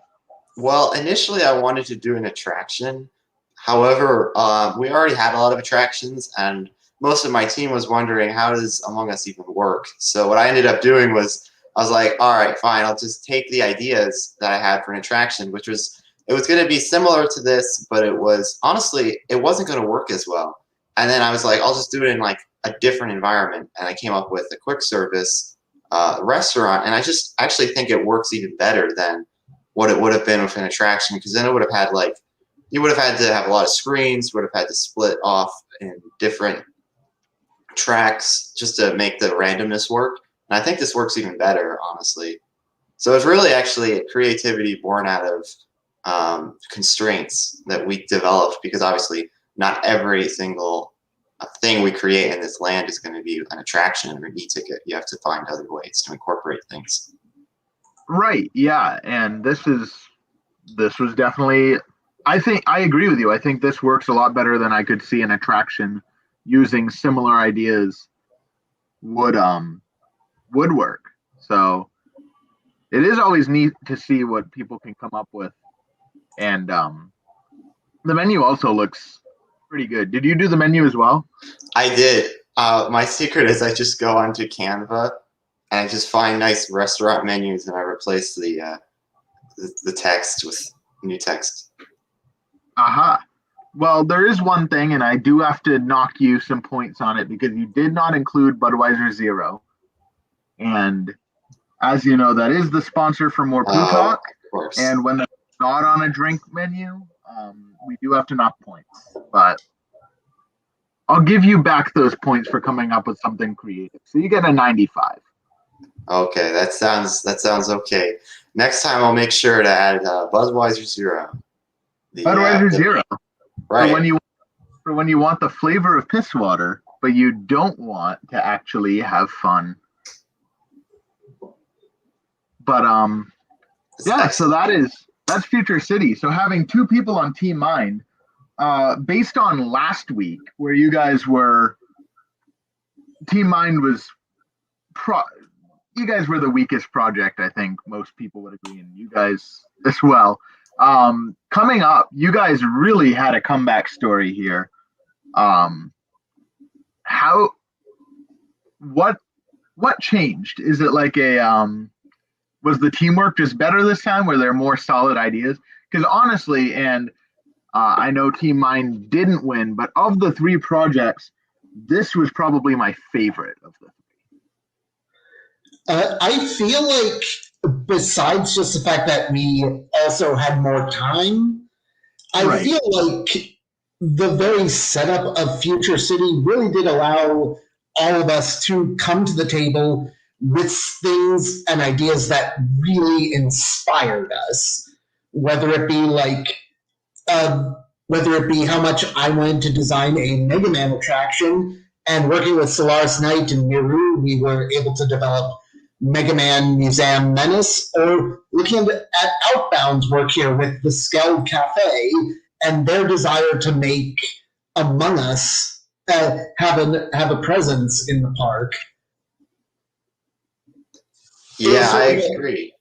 Well, initially I wanted to do an attraction. However, we already had a lot of attractions, and most of my team was wondering, how does Among Us even work? So what I ended up doing was, I was like, all right, fine, I'll just take the ideas that I had for an attraction, which was, it was going to be similar to this, but it was, honestly, it wasn't going to work as well. And then I was like, I'll just do it in like a different environment. And I came up with a quick service restaurant, and I just actually think it works even better than what it would have been with an attraction, because then it would have had like, you would have had to have a lot of screens, would have had to split off in different tracks just to make the randomness work. And I think this works even better, honestly. So it's really actually a creativity born out of constraints that we developed, because obviously not every single thing we create in this land is going to be an attraction or an e-ticket. You have to find other ways to incorporate things. Right, yeah. And this was definitely, I think I agree with you. I think this works a lot better than I could see an attraction using similar ideas would work. So it is always neat to see what people can come up with. And The menu also looks pretty good. Did you do the menu as well? I did. My secret is I just go onto Canva and I just find nice restaurant menus and I replace the text with new text. Aha. Well, there is one thing, and I do have to knock you some points on it because you did not include Budweiser Zero. And as you know, that is the sponsor for more Pooh Talk. Of course. And when that's not on a drink menu, we do have to knock points. But I'll give you back those points for coming up with something creative. So you get a 95. Okay, that sounds okay. Next time I'll make sure to add Budweiser Zero. Budweiser Zero. Right. For when you want the flavor of piss water, but you don't want to actually have fun. But yeah, so that's Future City. So having two people on Team Mind, based on last week where you guys were, Team Mind was you guys were the weakest project, I think most people would agree, and you guys as well. Coming up, you guys really had a comeback story here. What changed? Is it like was the teamwork just better this time? Were there more solid ideas? Because honestly, and I know Team Mind didn't win, but of the three projects, this was probably my favorite of the three. I feel like besides just the fact that we also had more time, I feel like the very setup of Future City really did allow all of us to come to the table with things and ideas that really inspired us, whether it be how much I wanted to design a Mega Man attraction, and working with Solaris Knight and Miru, we were able to develop Mega Man Museum Menace, or looking at Outbound's work here with the Skeld Cafe and their desire to make Among Us have a presence in the park. Yeah, I agree.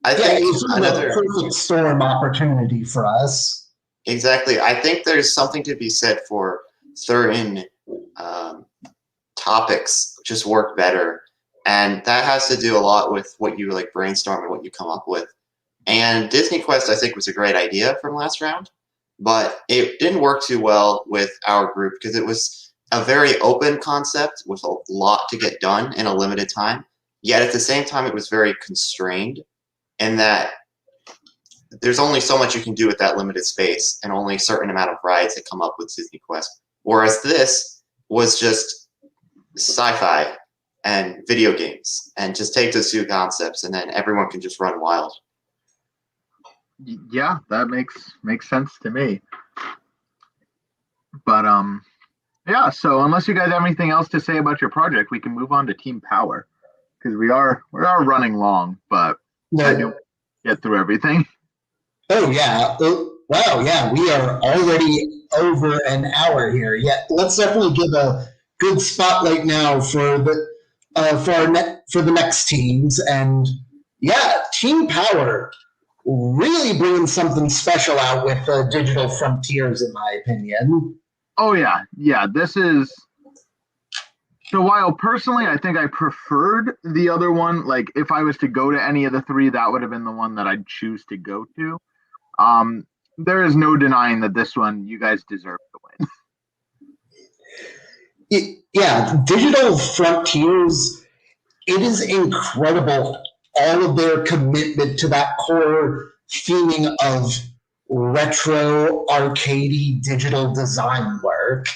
I think it was another perfect storm opportunity for us. Exactly. I think there's something to be said for certain topics just work better. And that has to do a lot with what you brainstorm and what you come up with. And Disney Quest, I think, was a great idea from last round, but it didn't work too well with our group because it was a very open concept with a lot to get done in a limited time. Yet at the same time, it was very constrained in that there's only so much you can do with that limited space and only a certain amount of rides that come up with Disney Quest. Whereas this was just sci-fi and video games, and just take those two concepts, and then everyone can just run wild. Yeah, that makes sense to me. But yeah. So unless you guys have anything else to say about your project, we can move on to Team Power because we are running long, but I do get through everything. Oh yeah! Wow, yeah, we are already over an hour here. Yeah, let's definitely give a good spotlight now for the next teams. And yeah, Team Power really bringing something special out with Digital Frontiers, in my opinion. Oh yeah. This is, so while personally I think I preferred the other one, like if I was to go to any of the three, that would have been the one that I'd choose to go to. There is no denying that this one you guys deserve to win. Yeah, Digital Frontiers, it is incredible, all of their commitment to that core theming of retro, arcadey, digital design work.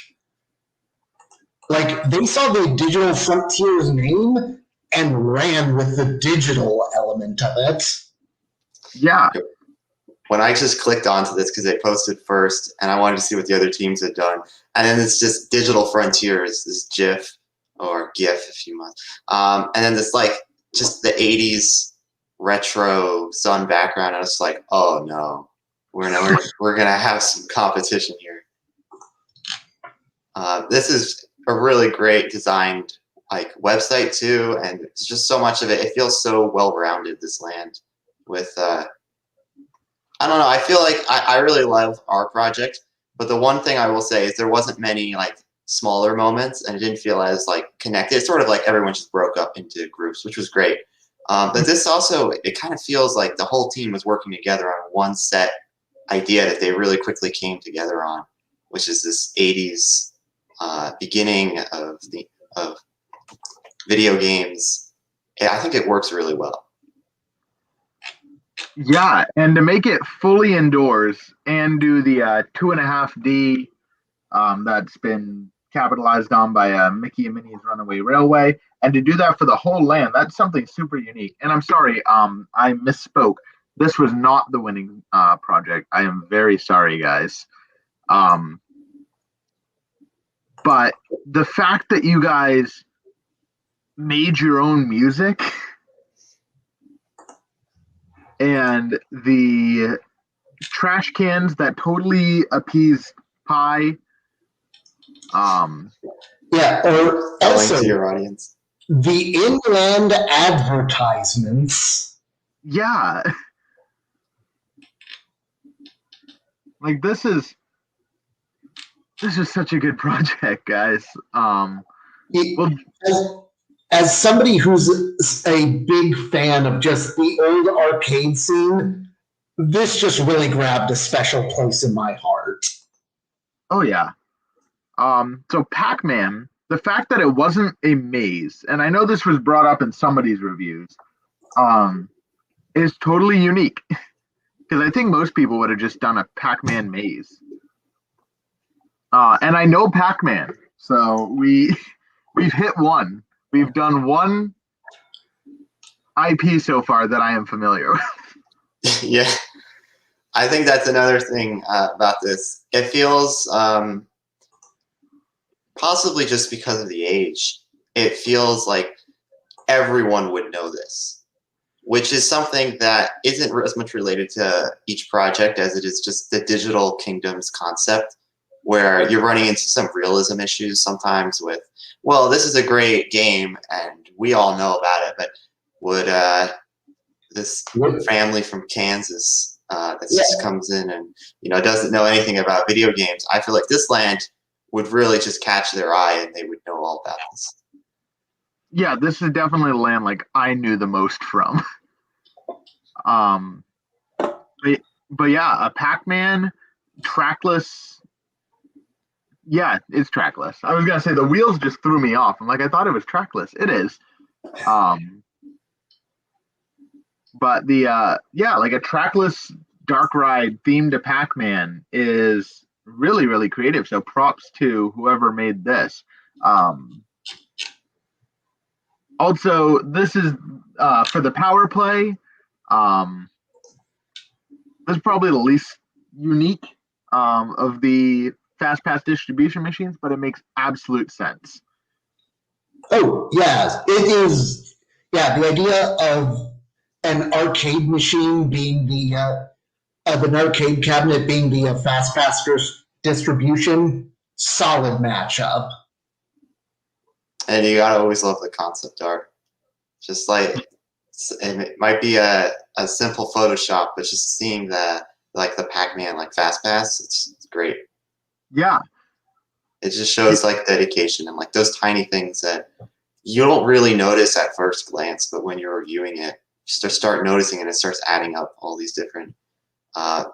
Like, they saw the Digital Frontiers name and ran with the digital element of it. Yeah. When I just clicked onto this because they posted first and I wanted to see what the other teams had done, and then it's just Digital Frontiers, this GIF or GIF if you want, and then this just the 80s retro sun background. I was like, oh no, we're gonna have some competition here. This is a really great designed website too, and it's just so much of it. It feels so well rounded. This land with I don't know. I feel like I really love our project, but the one thing I will say is there wasn't many like smaller moments, and it didn't feel as like connected. It's sort of like everyone just broke up into groups, which was great. But this also, it kind of feels like the whole team was working together on one set idea that they really quickly came together on, which is this 80s beginning of video games. Yeah, I think it works really well. Yeah, and to make it fully indoors and do the 2.5D that's been capitalized on by Mickey and Minnie's Runaway Railway, and to do that for the whole land, that's something super unique. And I'm sorry, I misspoke. This was not the winning project. I am very sorry, guys. But the fact that you guys made your own music and the trash cans that totally appeased Pie. Yeah, or Selling also to your audience. the inland advertisements. Yeah. Like this is such a good project, guys. Well, As somebody who's a big fan of just the old arcade scene, this just really grabbed a special place in my heart. oh yeah. So Pac-Man, the fact that it wasn't a maze, and I know this was brought up in somebody's reviews, is totally unique. Because I think most people would have just done a Pac-Man maze. And I know Pac-Man, so we've hit one. We've done one IP so far that I am familiar with. Yeah, I think that's another thing about this. It feels, possibly just because of the age, it feels like everyone would know this, which is something that isn't as much related to each project as it is just the digital kingdoms concept, where you're running into some realism issues sometimes with, well, this is a great game and we all know about it, but would this family from Kansas that just comes in and doesn't know anything about video games, I feel like this land would really just catch their eye and they would know all about this. Yeah, this is definitely a land like I knew the most from. But yeah, a Pac-Man trackless. Yeah, it's trackless. I was gonna say the wheels just threw me off. I'm like, I thought it was trackless. It is. But the like a trackless dark ride themed to Pac-Man is really, really creative. So props to whoever made this. Also, this is for the power play. This is probably the least unique of the fast pass distribution machines, but it makes absolute sense. Oh, yeah, it is. Yeah, the idea of an arcade machine being of an arcade cabinet being the fast pass distribution, solid matchup. And you gotta always love the concept art. Just like, and it might be a simple Photoshop, but just seeing the Pac-Man fast pass, it's great. Yeah. It just shows dedication and those tiny things that you don't really notice at first glance, but when you're reviewing it, you start noticing and it starts adding up all these different,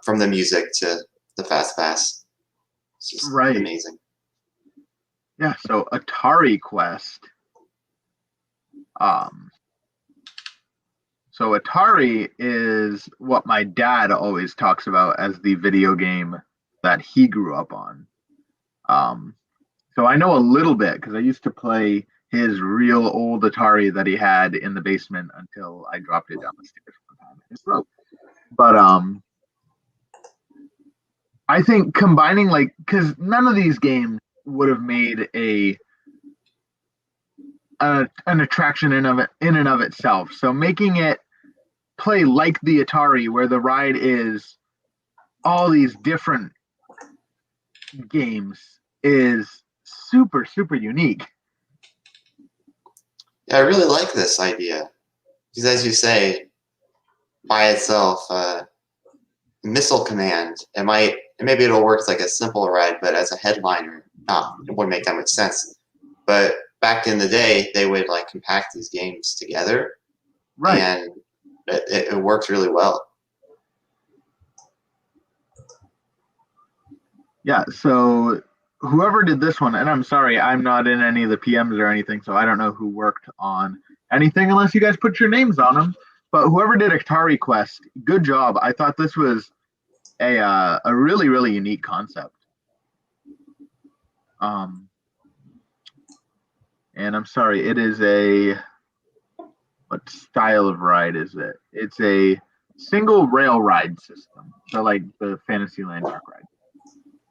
from the music to the fast pass. It's just amazing. Yeah, so Atari Quest. So Atari is what my dad always talks about as the video game that he grew up on. So I know a little bit because I used to play his real old Atari that he had in the basement until I dropped it down the stairs one time and it broke. But I think combining because none of these games would have made an attraction in and of itself. So making it play like the Atari, where the ride is all these different games, is super, super unique. Yeah, I really like this idea because, as you say, by itself, Missile Command. Maybe it'll work as like a simple ride, but as a headliner, it wouldn't make that much sense. But back in the day, they would like compact these games together, Right. and it worked really well. Yeah, so whoever did this one, and I'm sorry, I'm not in any of the PMs or anything, so I don't know who worked on anything unless you guys put your names on them. But whoever did Atari Quest, good job. I thought this was a really, really unique concept. And I'm sorry, it is what style of ride is it? It's a single rail ride system. So like the Fantasyland Dark Ride.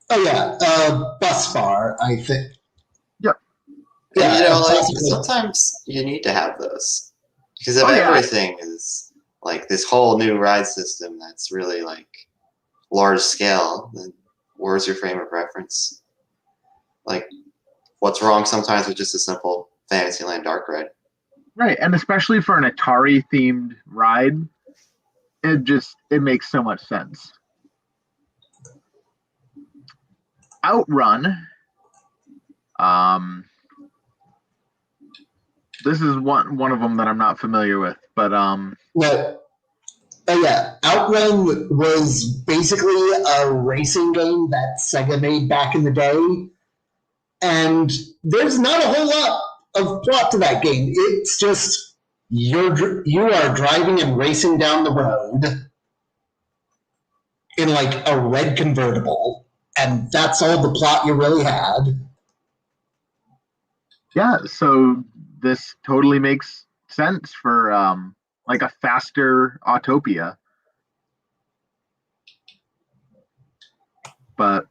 Oh yeah, bus bar, I think. Yep. And, you know, like sometimes you need to have those because if everything is like this whole new ride system that's really like large scale, then where's your frame of reference? Like, what's wrong sometimes with just a simple Fantasyland Dark Ride? Right, and especially for an Atari themed ride, it makes so much sense. Outrun. This is one of them that I'm not familiar with, but Outrun was basically a racing game that Sega made back in the day, and there's not a whole lot of plot to that game. It's just you are driving and racing down the road in like a red convertible, and that's all the plot you really had. Yeah, so this totally makes sense for like a faster Autopia. But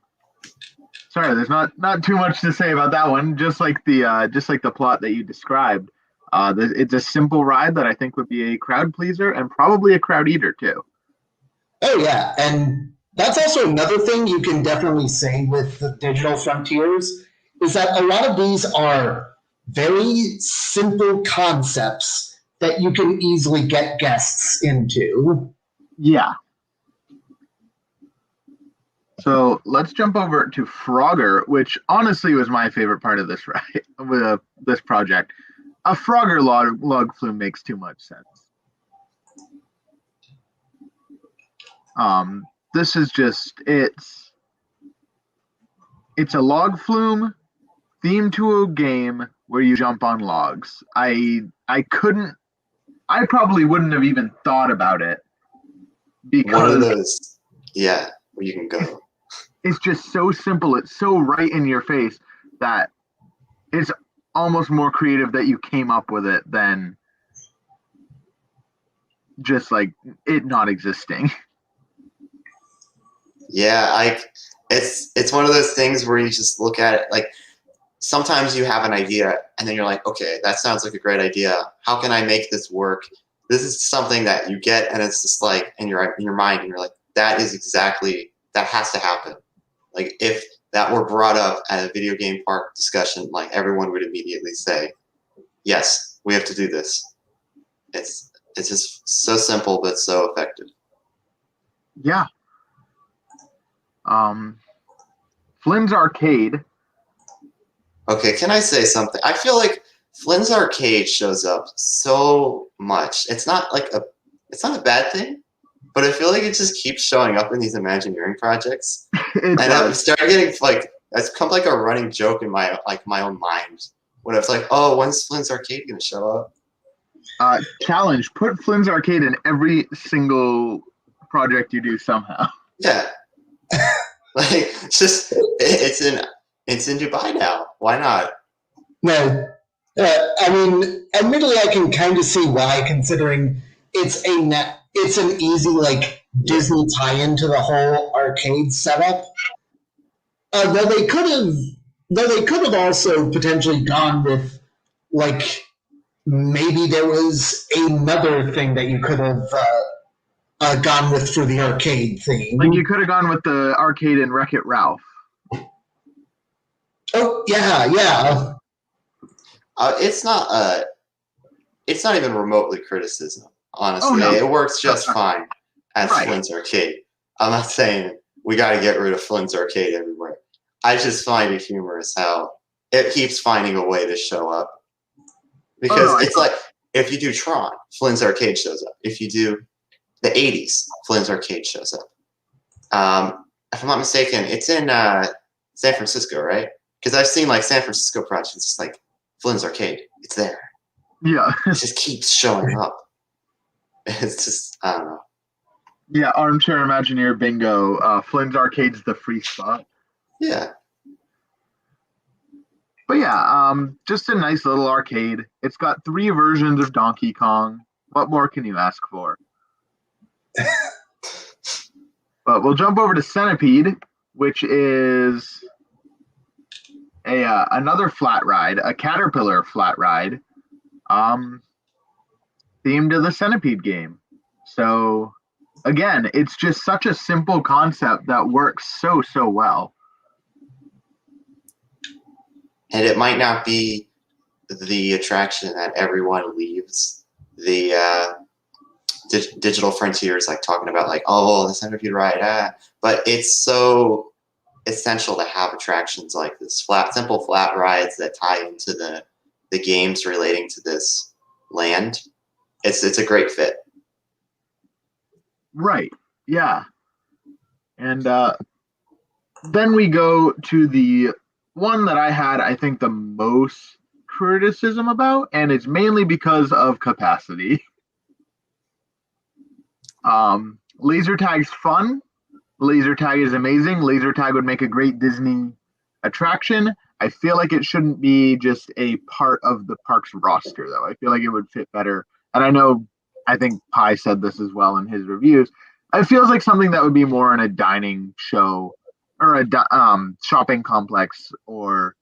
sorry, there's not too much to say about that one. Just like the plot that you described, it's a simple ride that I think would be a crowd pleaser and probably a crowd eater too. Oh yeah, and that's also another thing you can definitely say with the Digital Frontiers is that a lot of these are very simple concepts that you can easily get guests into. Yeah. So let's jump over to Frogger, which honestly was my favorite part of this ride, with this project. A Frogger log flume makes too much sense. This is just it's a log flume themed to a game where you jump on logs. I probably wouldn't have even thought about it because one of those, where you can go. It's just so simple. It's so right in your face that it's almost more creative that you came up with it than just like it not existing. Yeah, it's one of those things where you just look at it like sometimes you have an idea and then you're like, okay, that sounds like a great idea. How can I make this work? This is something that you get and it's just like in your mind and you're like, that has to happen. Like if that were brought up at a video game park discussion, like everyone would immediately say, yes, we have to do this. It's just so simple but so effective. Yeah. Flynn's Arcade. Okay, can I say something? I feel like Flynn's Arcade shows up so much. It's not a bad thing, but I feel like it just keeps showing up in these Imagineering projects. And I'm starting getting like it's become like a running joke in my own mind. When it's like, oh, when's Flynn's Arcade gonna show up? Challenge: put Flynn's Arcade in every single project you do somehow. Yeah, like it's in Dubai now. Why not? No, I mean, admittedly, I can kind of see why, considering it's an easy like Disney tie-in to the whole arcade setup. Though they could have also potentially gone with like maybe there was another thing that you could have gone with for the arcade theme. Like you could have gone with the arcade in Wreck-It Ralph. Oh yeah. It's not even remotely criticism. Honestly, Oh, no. It works just fine as Right. Flynn's Arcade. I'm not saying we got to get rid of Flynn's Arcade everywhere. I just find it humorous how it keeps finding a way to show up. Because it's like, if you do Tron, Flynn's Arcade shows up. If you do the 80s, Flynn's Arcade shows up. If I'm not mistaken, it's in San Francisco, right? Because I've seen like San Francisco projects, it's like Flynn's Arcade. It's there. Yeah. It just keeps showing up. It's just, I don't know. Yeah, Armchair Imagineer bingo. Flynn's Arcade's the free spot. Yeah. But yeah, just a nice little arcade. It's got 3 versions of Donkey Kong. What more can you ask for? But we'll jump over to Centipede, which is another flat ride, a Caterpillar flat ride, themed to the Centipede game. So again, it's just such a simple concept that works so well. And it might not be the attraction that everyone leaves the digital frontiers, like talking about like, oh, the Centipede ride, but it's so essential to have attractions like this, simple flat rides that tie into the games relating to this land. It's a great fit. Right. Yeah. And then we go to the one that I had, I think, the most criticism about, and it's mainly because of capacity. Laser tag's fun. Laser tag is amazing. Laser tag would make a great Disney attraction. I feel like it shouldn't be just a part of the park's roster, though. I feel like it would fit better. And I think Pi said this as well in his reviews. It feels like something that would be more in a dining show or a shopping complex or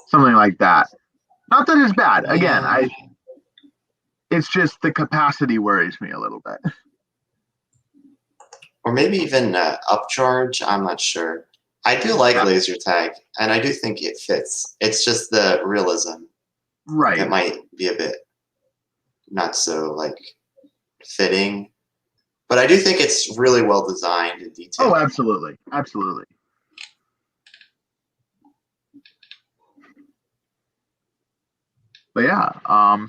something like that. Not that it's bad. Again, it's just the capacity worries me a little bit. Or maybe even upcharge. I'm not sure. I do like laser tag, and I do think it fits. It's just the realism, right? That might be a bit not so like fitting, but I do think it's really well designed and detailed. Oh, absolutely. But yeah,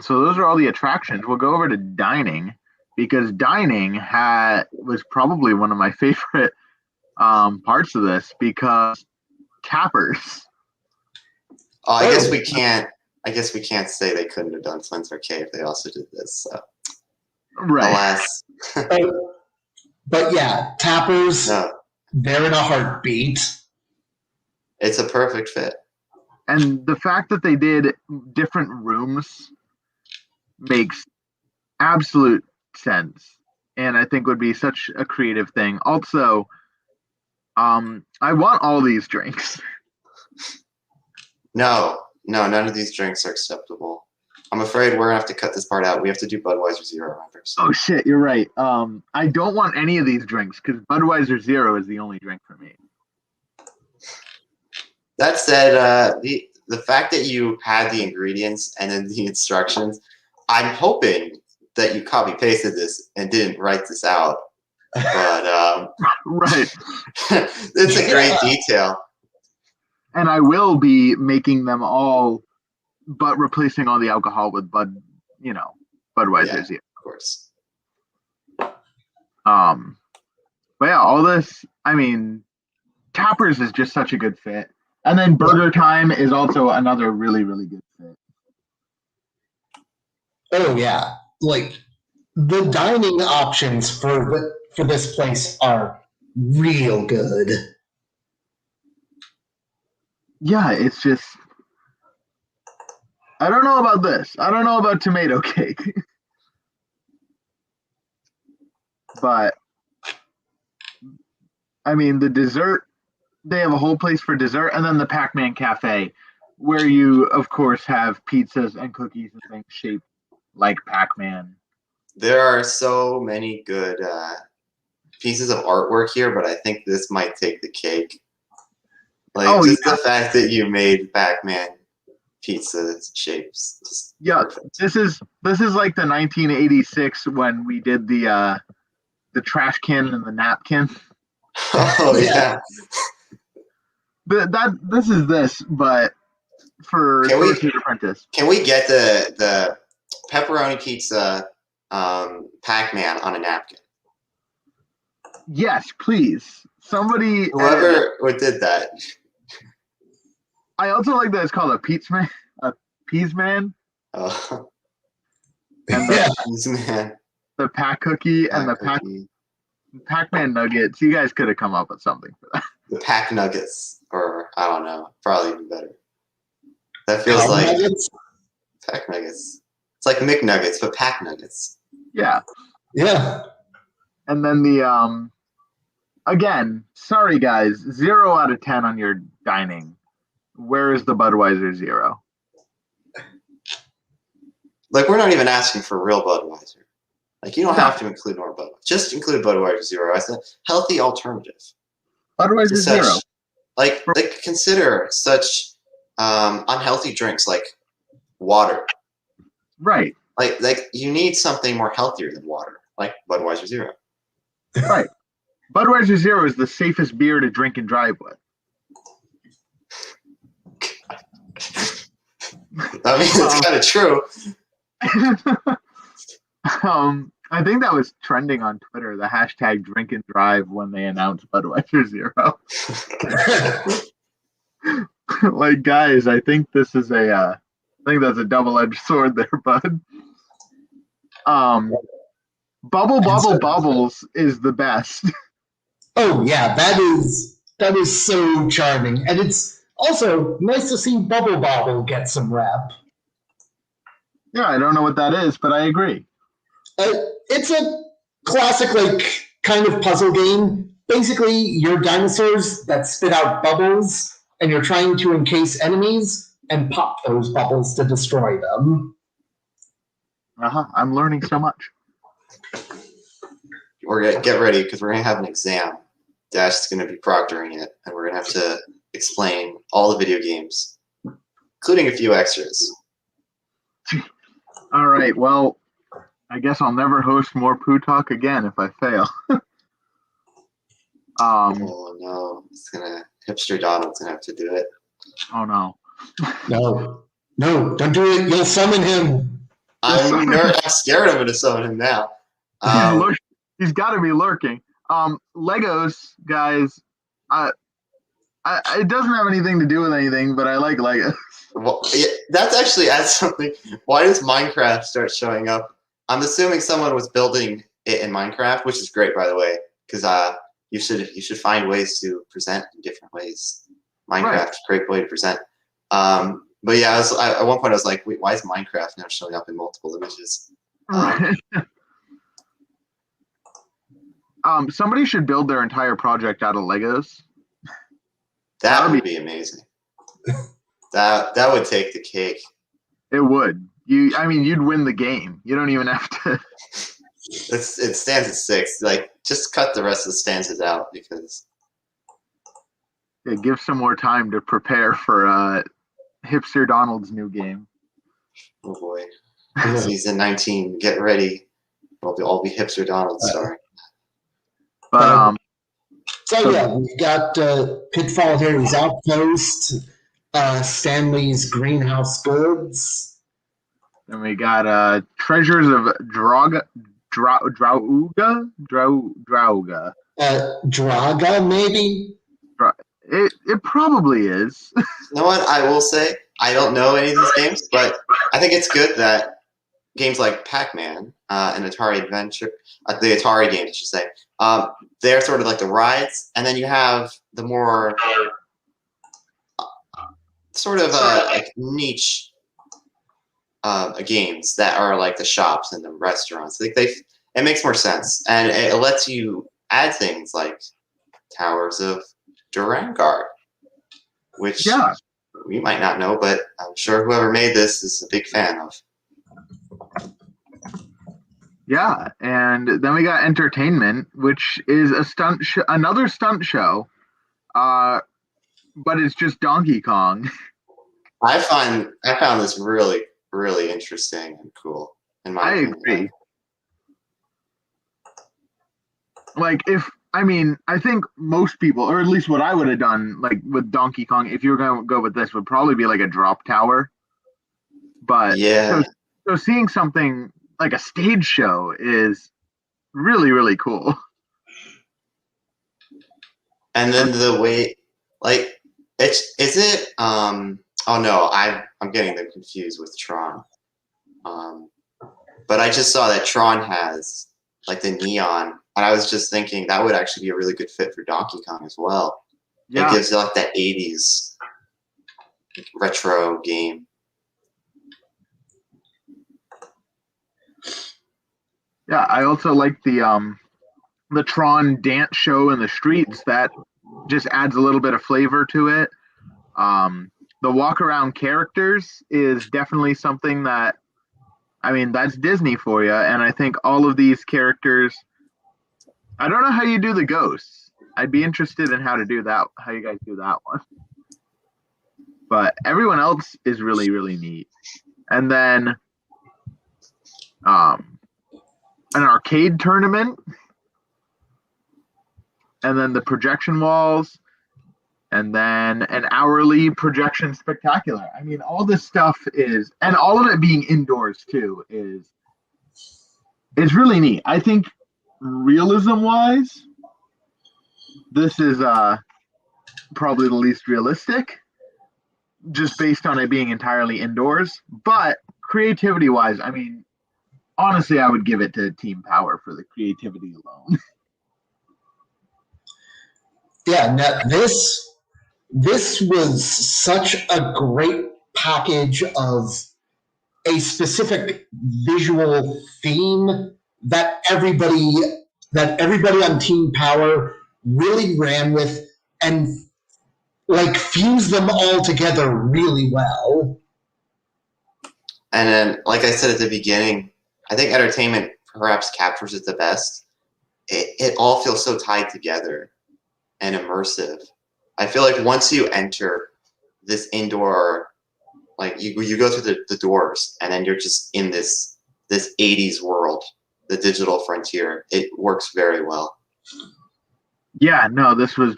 so those are all the attractions. We'll go over to dining, because dining was probably one of my favorite parts of this, because tappers. I guess we can't say they couldn't have done Flynn's Arcade if they also did this. So. Right. Alas. But yeah, tappers, they're in a heartbeat. It's a perfect fit. And the fact that they did different rooms makes absolute sense, and I think would be such a creative thing. Also, I want all these drinks. No, none of these drinks are acceptable. I'm afraid we're gonna have to cut this part out. We have to do Budweiser Zero members. Oh shit, you're right. I don't want any of these drinks because Budweiser Zero is the only drink for me. That said, the fact that you had the ingredients and then the instructions, I'm hoping that you copy pasted this and didn't write this out. But right, it's a great detail. And I will be making them all, but replacing all the alcohol with Budweiser Zero. Of course. But yeah, all this. I mean, Tappers is just such a good fit. And then Burger Time is also another really, really good fit. Oh yeah, like the dining options for this place are real good. Yeah, it's just, I don't know about this. I don't know about tomato cake. But I mean, the dessert, they have a whole place for dessert, and then the Pac-Man Cafe, where you, of course, have pizzas and cookies and things shaped like Pac-Man. There are so many good pieces of artwork here, but I think this might take the cake. Like, the fact that you made Pac-Man pizza shapes. Yeah, perfect. This is like the 1986 when we did the trash can and the napkin. Oh yeah. This is this, but for Sorcerer's Apprentice. Can we get the pepperoni pizza Pac-Man on a napkin? Yes, please. Somebody. Whoever did that. I also like that it's called a Peas Man. Oh. And the Pac Cookie and the Pac-Man Nuggets. You guys could have come up with something for that. The Pac Nuggets, or I don't know, probably even better. That feels like Nuggets? Pac Nuggets. It's like McNuggets, but Pac Nuggets. Yeah. Yeah. And then the again, sorry guys, 0 out of 10 on your dining. Where is the Budweiser 0? Like, we're not even asking for real Budweiser. Like, you don't have to include more Budweiser. Just include Budweiser 0 as a healthy alternative. Budweiser 0. Like consider such unhealthy drinks like water. Right. Like you need something more healthier than water, like Budweiser 0. Right. Budweiser 0 is the safest beer to drink and drive with. I mean, it's kind of true. I think that was trending on Twitter, the hashtag drink and drive when they announced Budweiser 0. Like, guys, I think this is I think that's a double-edged sword there, bud. Bubbles is the best. Oh yeah, that is so charming, and it's also nice to see Bubble get some rap. Yeah, I don't know what that is, but I agree. It's a classic, like, kind of puzzle game. Basically, you're dinosaurs that spit out bubbles, and you're trying to encase enemies and pop those bubbles to destroy them. I'm learning so much. Get ready, because we're going to have an exam. Dash is going to be proctoring it, and we're going to have to explain all the video games, including a few extras. All right, well, I guess I'll never host more Pooh Talk again if I fail. Oh no, Hipster Donald's gonna have to do it. Oh no. No, don't do it. You'll summon him. I'm scared I'm gonna summon him now. He's got to be lurking. Legos, guys. It doesn't have anything to do with anything, but I like Legos. Well, yeah, that's actually adds something. Why does Minecraft start showing up? I'm assuming someone was building it in Minecraft, which is great, by the way, because you should find ways to present in different ways. Minecraft, great way to present. But yeah, at one point I was like, wait, why is Minecraft now showing up in multiple images? Somebody should build their entire project out of Legos. That would be amazing. That would take the cake. It would. You'd win the game. You don't even have to. It stands at 6. Like, just cut the rest of the stanzas out because. Yeah, give some more time to prepare for Hipster Donald's new game. Oh boy, season 19. Get ready. It'll all be Hipster Donald starring. But So yeah, we've got Pitfall Harry's Outpost, Stanley's Greenhouse Goods. And we got Treasures of Drauga. Draga, maybe? It probably is. You know what? I will say, I don't know any of these games, but I think it's good that games like Pac-Man and Atari Adventure, the Atari games, I should say, they're sort of like the rides, and then you have the more sort of like niche games that are like the shops and the restaurants. It makes more sense, and it lets you add things like Towers of Durangar, which we might not know, but I'm sure whoever made this is a big fan of. Yeah, and then we got Entertainment, which is another stunt show, but it's just Donkey Kong. I found this really, really interesting and cool. In my opinion. Agree. Like, if I mean, I think most people, or at least what I would have done, like with Donkey Kong, if you were going to go with this, would probably be like a drop tower. But Yeah. so seeing something like a stage show is really, really cool. And then the way, like, is it? Oh no, I'm getting them confused with Tron. But I just saw that Tron has like the neon, and I was just thinking that would actually be a really good fit for Donkey Kong as well. Yeah. It gives you like that 80s retro game. Yeah, I also like the Tron dance show in the streets. That just adds a little bit of flavor to it. The walk around characters is definitely something that, I mean, that's Disney for you. And I think all of these characters, I don't know how you do the ghosts. I'd be interested in how to do that, how you guys do that one. But everyone else is really, really neat. And then an arcade tournament, and then the projection walls, and then an hourly projection spectacular. I mean, all this stuff is, and all of it being indoors too, is really neat. I think realism wise, this is probably the least realistic, just based on it being entirely indoors. But creativity wise, I mean, honestly, I would give it to Team Power for the creativity alone. Yeah, no, this was such a great package of a specific visual theme that everybody on Team Power really ran with and like fused them all together really well. And then, like I said at the beginning, I think entertainment perhaps captures it the best. It all feels so tied together and immersive. I feel like once you enter this indoor, like you go through the doors, and then you're just in this 80s world, the digital frontier. It works very well. Yeah, no, this was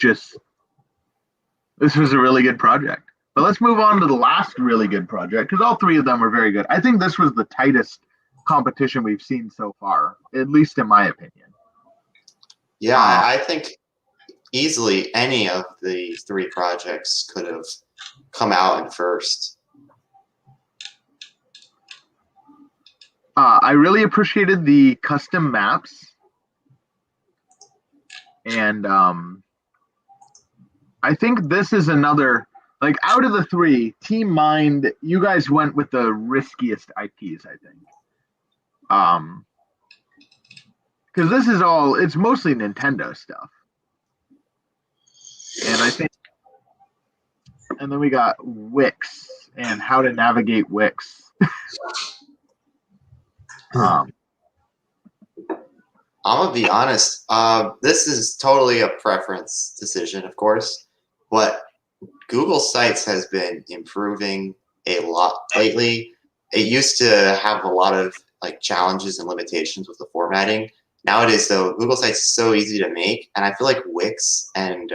a really good project. But let's move on to the last really good project, because all three of them were very good. I think this was the tightest competition we've seen so far, at least in my opinion. Yeah, I think easily any of the three projects could have come out in first. I really appreciated the custom maps, and I think this is another, like, out of the three, Team Mind, you guys went with the riskiest IPs, I think. Because this is all, it's mostly Nintendo stuff. And I think, and then we got Wix and how to navigate Wix. I'm gonna be honest. This is totally a preference decision, of course, but Google Sites has been improving a lot lately. It used to have a lot of like challenges and limitations with the formatting. Nowadays, though, Google Sites is so easy to make, and I feel like Wix and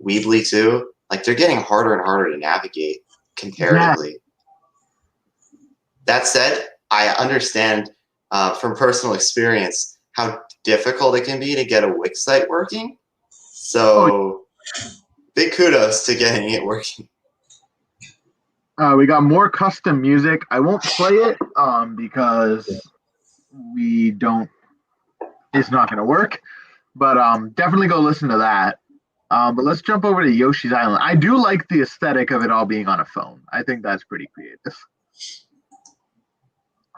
Weebly too, like they're getting harder and harder to navigate comparatively. Yeah. That said, I understand from personal experience how difficult it can be to get a Wix site working. So big kudos to getting it working. We got more custom music. I won't play it because it's not going to work. But definitely go listen to that. But let's jump over to Yoshi's Island. I do like the aesthetic of it all being on a phone. I think that's pretty creative.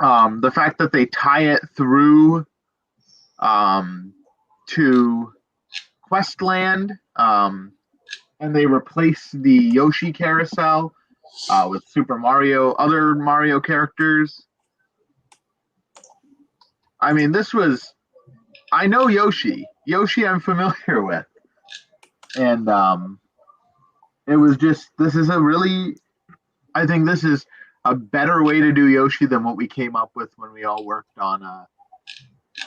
The fact that they tie it through to Questland, and they replace the Yoshi carousel with other Mario characters. I mean, I know Yoshi. Yoshi I'm familiar with. And it was just, I think this is a better way to do Yoshi than what we came up with when we all worked on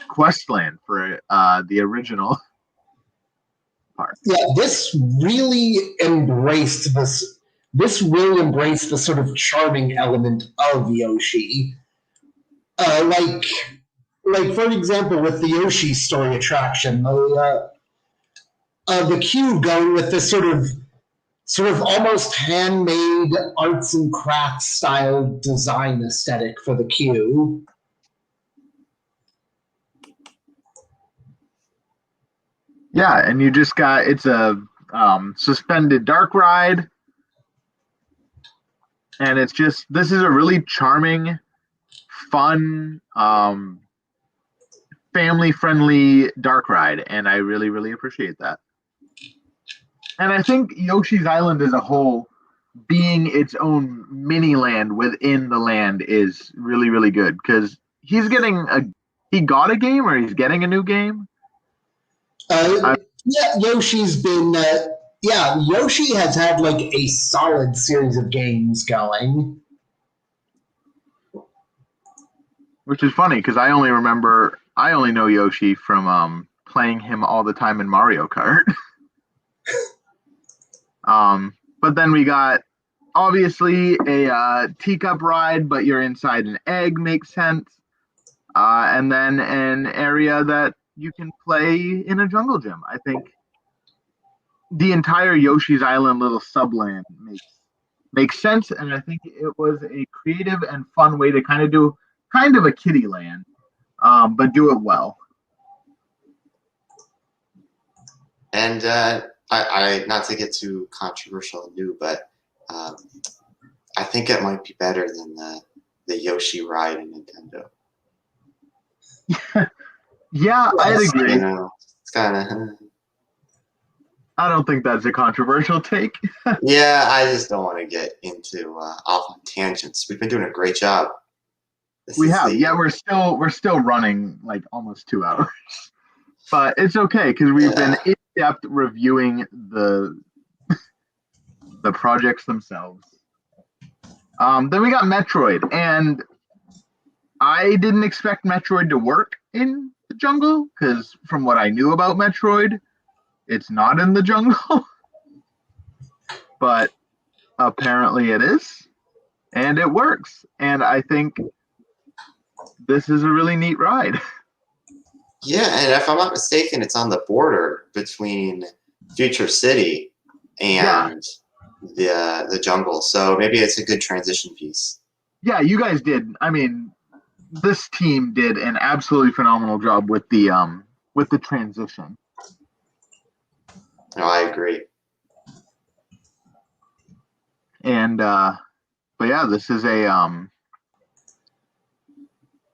Questland for the original. Yeah, this really embraced this. This will embrace the sort of charming element of Yoshi. Like for example, with the Yoshi story attraction, the queue going with this sort of almost handmade arts and crafts style design aesthetic for the queue. Yeah, and you just got it's a suspended dark ride, and it's just this is a really charming, fun, family friendly dark ride, and I really really appreciate that. And I think Yoshi's Island as a whole, being its own mini land within the land, is really really good because he got a game or he's getting a new game. Yeah, Yoshi's been. Yeah, Yoshi has had like a solid series of games going. Which is funny because I only know Yoshi from playing him all the time in Mario Kart. But then we got obviously a teacup ride, but you're inside an egg makes sense. And then an area that you can play in a jungle gym. I think the entire Yoshi's Island little subland makes sense, and I think it was a creative and fun way to do kind of a kiddie land, but do it well. And I not to get too controversial and new, but I think it might be better than the Yoshi ride in Nintendo. Yeah, I'd agree. You know, it's kind of. I don't think that's a controversial take. Yeah, I just don't want to get into off on tangents. We've been doing a great job. Yeah, we're still running like almost 2 hours, but it's okay because we've been in depth reviewing the projects themselves. Then we got Metroid, and I didn't expect Metroid to work in the jungle because from what I knew about Metroid, it's not in the jungle. But apparently it is, and it works. And I think this is a really neat ride. Yeah, and if I'm not mistaken, it's on the border between Future City and the jungle. So maybe it's a good transition piece. Yeah, you guys did. I mean, this team did an absolutely phenomenal job with the transition. No, I agree. And but yeah, this is a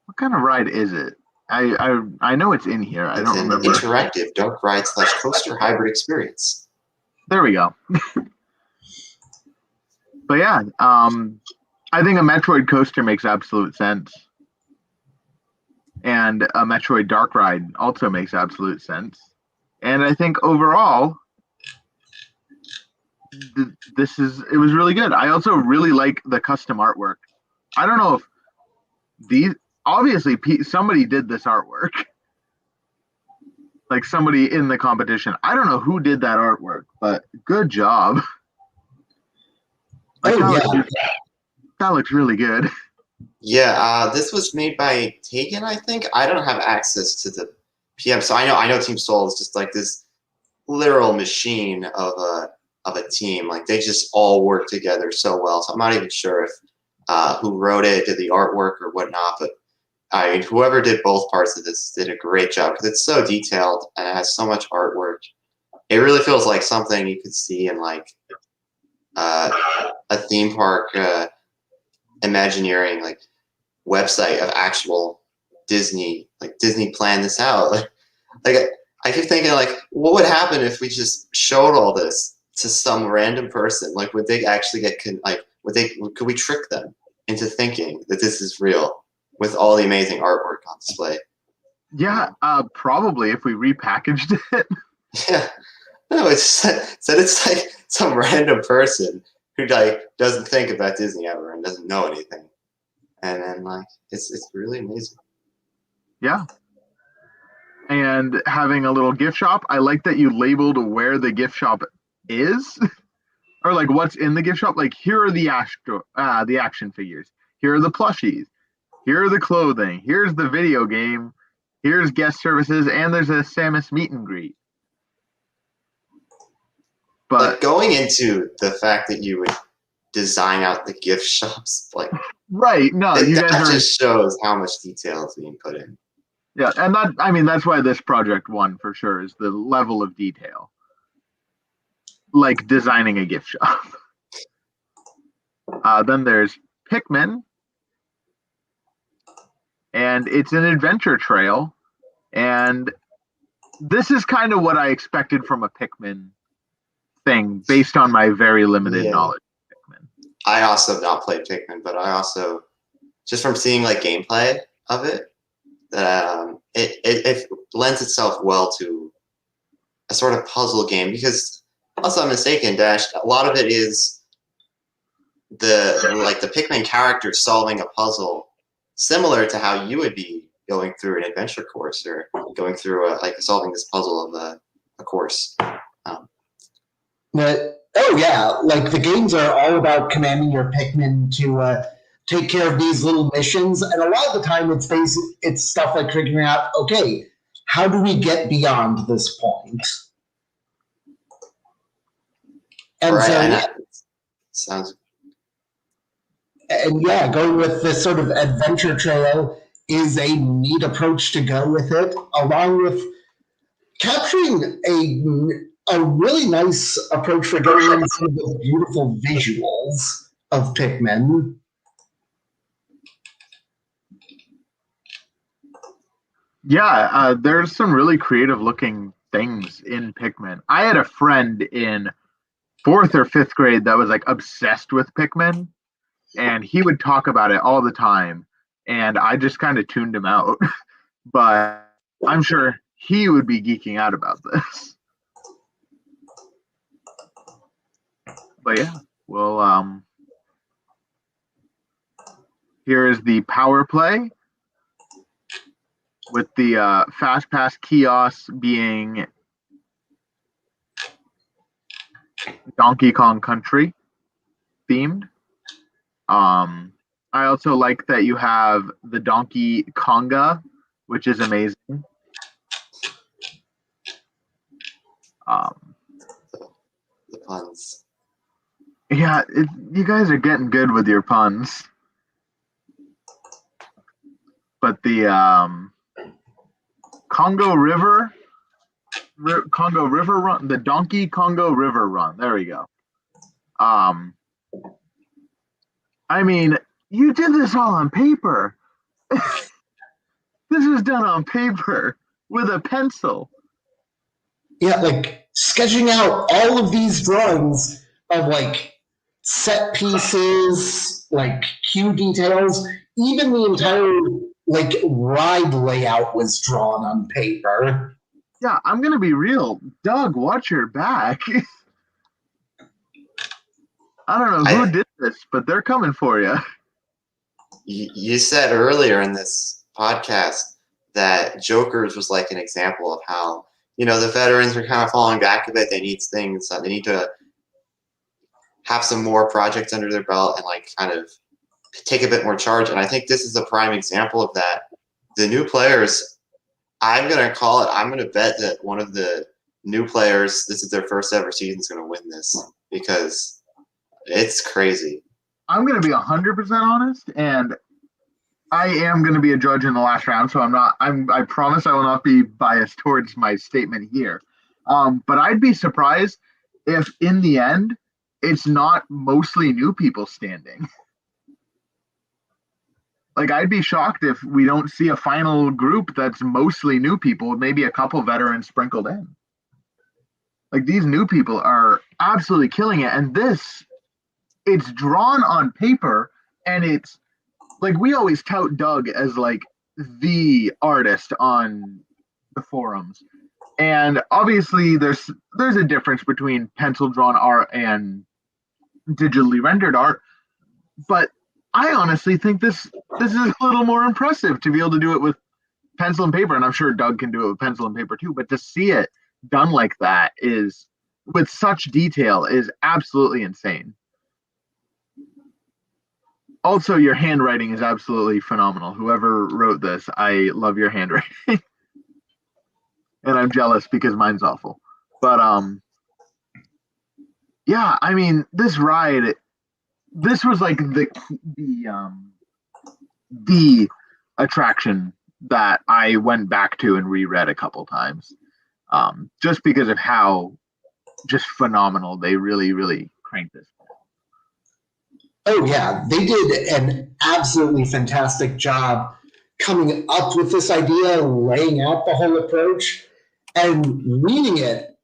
what kind of ride is it? I know it's in here. I don't remember. It's an interactive dark ride / coaster hybrid experience. There we go. But yeah, I think a Metroid coaster makes absolute sense. And a Metroid dark ride also makes absolute sense. And I think overall, it was really good. I also really like the custom artwork. I don't know if obviously somebody did this artwork. Like somebody in the competition. I don't know who did that artwork, but good job. Like, that looks really good. Yeah, this was made by Taken, I think. I don't have access to the PM, so I know Team Soul is just like this literal machine of a team. Like they just all work together so well. So I'm not even sure if who wrote it, did the artwork or whatnot. But I mean, whoever did both parts of this did a great job because it's so detailed and it has so much artwork. It really feels like something you could see in like a theme park Imagineering like website of actual Disney. Like Disney planned this out. Like I keep thinking like, what would happen if we just showed all this to some random person? Like, would they actually could we trick them into thinking that this is real with all the amazing artwork on display? Yeah, probably if we repackaged it. Yeah, no, it's like some random person who like doesn't think about Disney ever and doesn't know anything, and then like it's really amazing. Yeah. and having a little gift shop. I like that you labeled where the gift shop is or like what's in the gift shop. Like here are the action figures. Here are the plushies. Here are the clothing. Here's the video game. Here's guest services, and there's a Samus meet and greet. But like going into the fact that you would design out the gift shops, like right, no, you that guys are just shows how much detail is being put in. yeah, and that's why this project won for sure is the level of detail, like designing a gift shop. Then there's Pikmin, and it's an adventure trail, and this is kind of what I expected from a Pikmin thing based on my very limited knowledge of Pikmin. I also have not played Pikmin, but I also just from seeing like gameplay of it, it lends itself well to a sort of puzzle game because, unless I'm mistaken, Dash, a lot of it is the Pikmin character solving a puzzle similar to how you would be going through an adventure course or going through solving this puzzle of a course. Oh yeah, like the games are all about commanding your Pikmin to take care of these little missions, and a lot of the time it's stuff like figuring out, okay, how do we get beyond this point? And right, so and yeah, sounds. And yeah, going with this sort of adventure trail is a neat approach to go with it, along with capturing a really nice approach for getting into some of the beautiful visuals of Pikmin. Yeah, there's some really creative looking things in Pikmin. I had a friend in 4th or 5th grade that was like obsessed with Pikmin, and he would talk about it all the time, and I just kind of tuned him out. But I'm sure he would be geeking out about this. But yeah, well, here is the power play with the Fast Pass kiosks being Donkey Kong Country themed. I also like that you have the Donkey Konga, which is amazing. The puns. Yeah, you guys are getting good with your puns. But the Congo River Run, the Donkey Congo River Run. There we go. I mean, you did this all on paper. This was done on paper with a pencil. Yeah, like sketching out all of these drawings of like set pieces, like cue details, even the entire like ride layout was drawn on paper. Yeah, I'm gonna be real. Doug, watch your back. I don't know who did this, but they're coming for you. You said earlier in this podcast that Jokers was like an example of how, the veterans are kind of falling back a bit. They need things. They need to have some more projects under their belt and like kind of take a bit more charge. And I think this is a prime example of that. The new players, I'm going to bet that one of the new players, this is their first ever season, is going to win this because it's crazy. I'm going to be 100% honest, and I am going to be a judge in the last round, so I promise I will not be biased towards my statement here. But I'd be surprised if in the end, it's not mostly new people standing. Like, I'd be shocked if we don't see a final group that's mostly new people, maybe a couple veterans sprinkled in. Like, these new people are absolutely killing it. And it's drawn on paper, and it's, like, we always tout Doug as, like, the artist on the forums. And obviously, there's a difference between pencil-drawn art and digitally rendered art. But I honestly think this is a little more impressive to be able to do it with pencil and paper, and I'm sure Doug can do it with pencil and paper too, but to see it done like that is with such detail is absolutely insane. Also, your handwriting is absolutely phenomenal. Whoever wrote this, I love your handwriting. And I'm jealous because mine's awful. But yeah, I mean, this ride, this was like the attraction that I went back to and reread a couple times, just because of how just phenomenal they really cranked this. Oh yeah, they did an absolutely fantastic job coming up with this idea, laying out the whole approach, and reading it.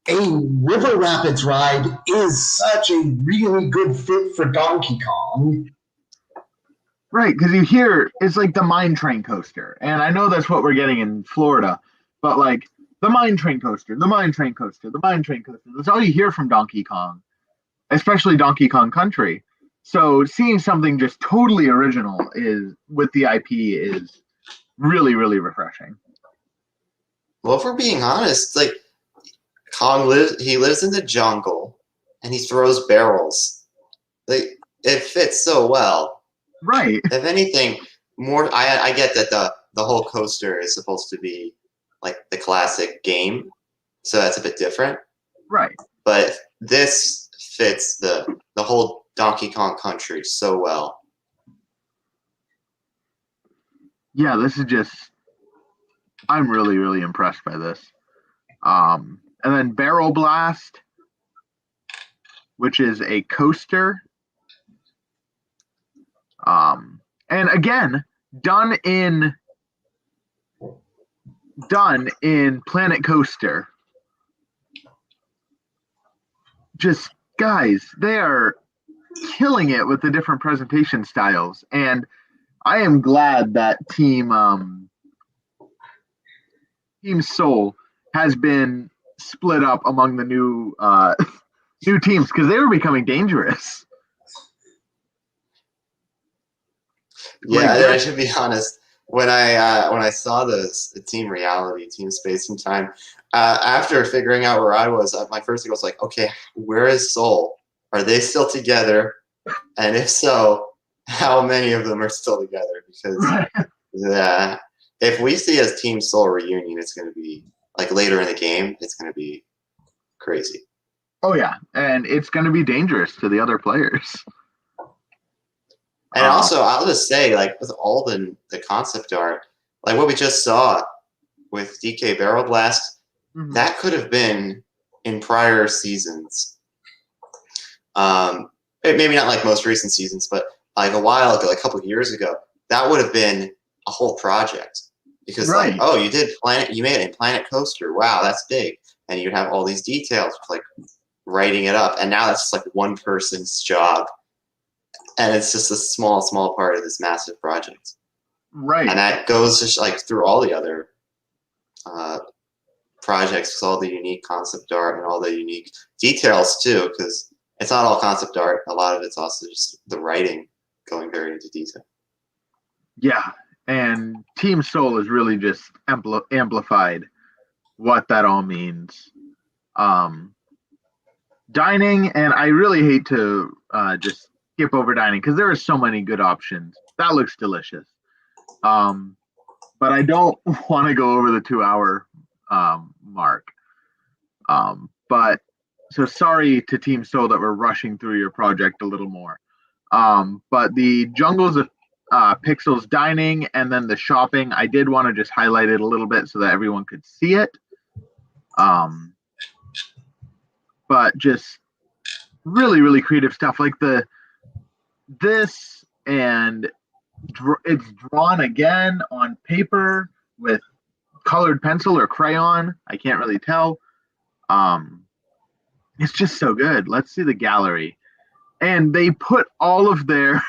A River Rapids ride is such a really good fit for Donkey Kong. Right, because you hear it's like the mine train coaster, and I know that's what we're getting in Florida, but like the mine train coaster, the mine train coaster, the mine train coaster. That's all you hear from Donkey Kong, especially Donkey Kong Country. So seeing something just totally original is with the IP is really refreshing. Well, if we're being honest, like Kong lives in the jungle, and he throws barrels. Like it fits so well. Right. If anything, more I get that the whole coaster is supposed to be like the classic game, so that's a bit different. Right. But this fits the whole Donkey Kong Country so well. Yeah, this is just I'm really impressed by this. And then Barrel Blast, which is a coaster. And again, done in Planet Coaster. Just guys, they are killing it with the different presentation styles, and I am glad that Team Soul has been split up among the new teams because they were becoming dangerous. Yeah, Like, I should be honest. When I saw the Team Reality, Team Space and Time, after figuring out where I was, my first thing was like, okay, where is Soul? Are they still together? And if so, how many of them are still together? Because yeah, if we see a Team Soul reunion, it's going to be like later in the game. It's going to be crazy. Oh yeah, and it's going to be dangerous to the other players. And also, I'll just say, like, with all the concept art, like what we just saw with DK Barrel Blast, that could have been in prior seasons. Maybe not like most recent seasons, but like a while ago, like a couple of years ago, that would have been a whole project. Because like, oh, you made it in Planet Coaster. Wow, that's big. And you'd have all these details, like writing it up. And now that's just like one person's job. And it's just a small part of this massive project. Right. And that goes just like through all the other projects with all the unique concept art and all the unique details too, because it's not all concept art. A lot of it's also just the writing going very into detail. Yeah. And Team Soul has really just amplified what that all means. Dining, and I really hate to just skip over dining because there are so many good options. That looks delicious. But I don't want to go over the 2-hour mark. But so sorry to Team Soul that we're rushing through your project a little more. But the Jungles of Pixels dining and then the shopping, I did want to just highlight it a little bit so that everyone could see it. But just really creative stuff like this, and it's drawn again on paper with colored pencil or crayon. I can't really tell. It's just so good. Let's see the gallery. And they put all of their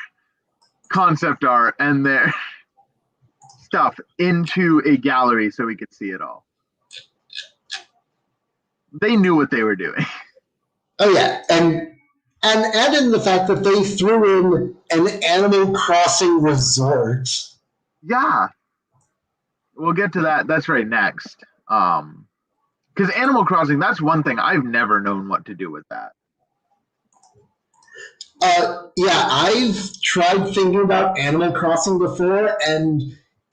concept art and their stuff into a gallery so we could see it all. They knew what they were doing. Oh yeah, and add in the fact that they threw in an Animal Crossing resort. Yeah. we'll get to that. That's right next. Because Animal Crossing, that's one thing I've never known what to do with that. Yeah, I've tried thinking about Animal Crossing before, and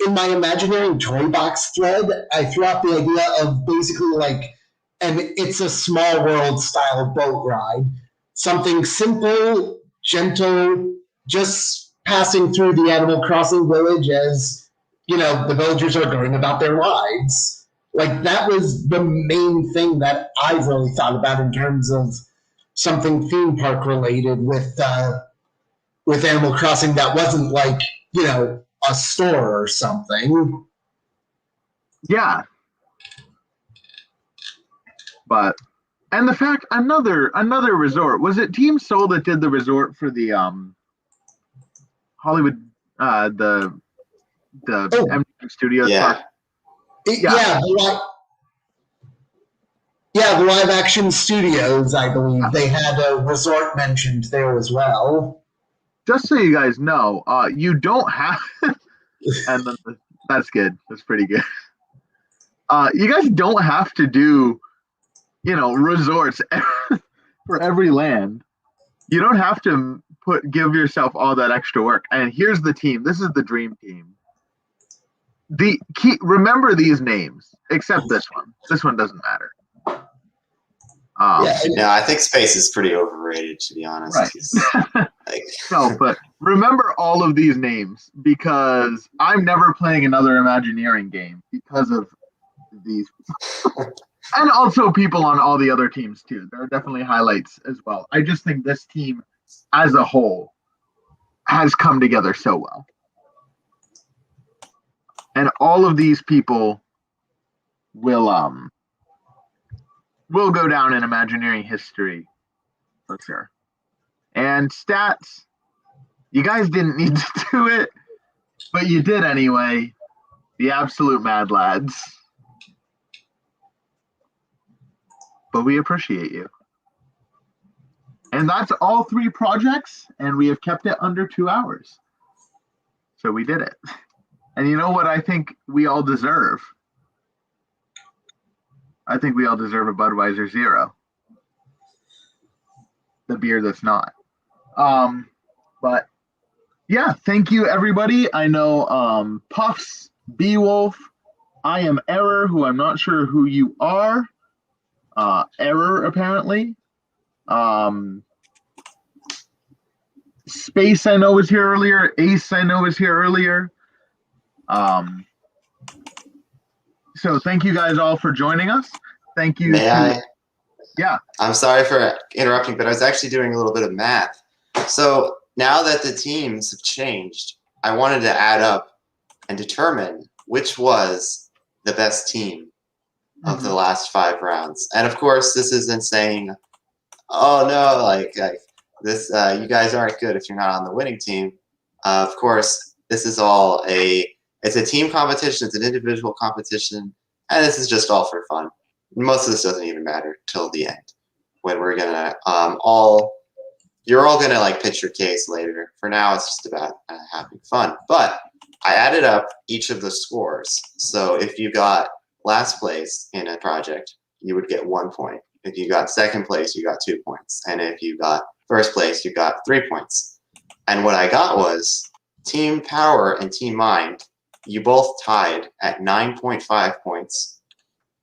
in my Imagineering toy box thread, I threw out the idea of basically like It's a Small World style boat ride. Something simple, gentle, just passing through the Animal Crossing village as, the villagers are going about their lives. Like, that was the main thing that I've really thought about in terms of something theme park related with Animal Crossing that wasn't like, a store or something. Yeah. But and the fact another resort, was it Team Soul that did the resort for the Hollywood the MGM Studios Yeah. park? Yeah, the live action studios, I believe they had a resort mentioned there as well. Just so you guys know, you don't have and that's good. That's pretty good. You guys don't have to do, resorts for every land. You don't have to give yourself all that extra work. And here's the team. This is the dream team. Remember these names, except this one. This one doesn't matter. No, I think space is pretty overrated, to be honest. Right. No, but remember all of these names, because I'm never playing another Imagineering game because of these. And also people on all the other teams too. There are definitely highlights as well. I just think this team as a whole has come together so well. And all of these people will go down in Imagineering history for sure. And stats, you guys didn't need to do it, but you did anyway. The absolute mad lads. But we appreciate you. And that's all 3 projects, and we have kept it under 2 hours. So we did it. And you know what I think we all deserve? I think we all deserve a Budweiser Zero. The beer that's not. But yeah, thank you everybody. I know Puffs, Beowulf, I am Error, who I'm not sure who you are. Error apparently. Space I know was here earlier. Ace I know was here earlier. So thank you guys all for joining us. Thank you. Yeah. I'm sorry for interrupting, but I was actually doing a little bit of math. So now that the teams have changed, I wanted to add up and determine which was the best team of the last 5 rounds. And of course, this isn't saying, oh no, like this, you guys aren't good if you're not on the winning team. Of course, this is all it's a team competition, it's an individual competition, and this is just all for fun. Most of this doesn't even matter till the end, when we're gonna you're all gonna like pitch your case later. For now, it's just about having fun. But I added up each of the scores. So if you got last place in a project, you would get 1 point. If you got second place, you got 2 points. And if you got first place, you got 3 points. And what I got was Team Power and Team Mind. You both tied at 9.5 points.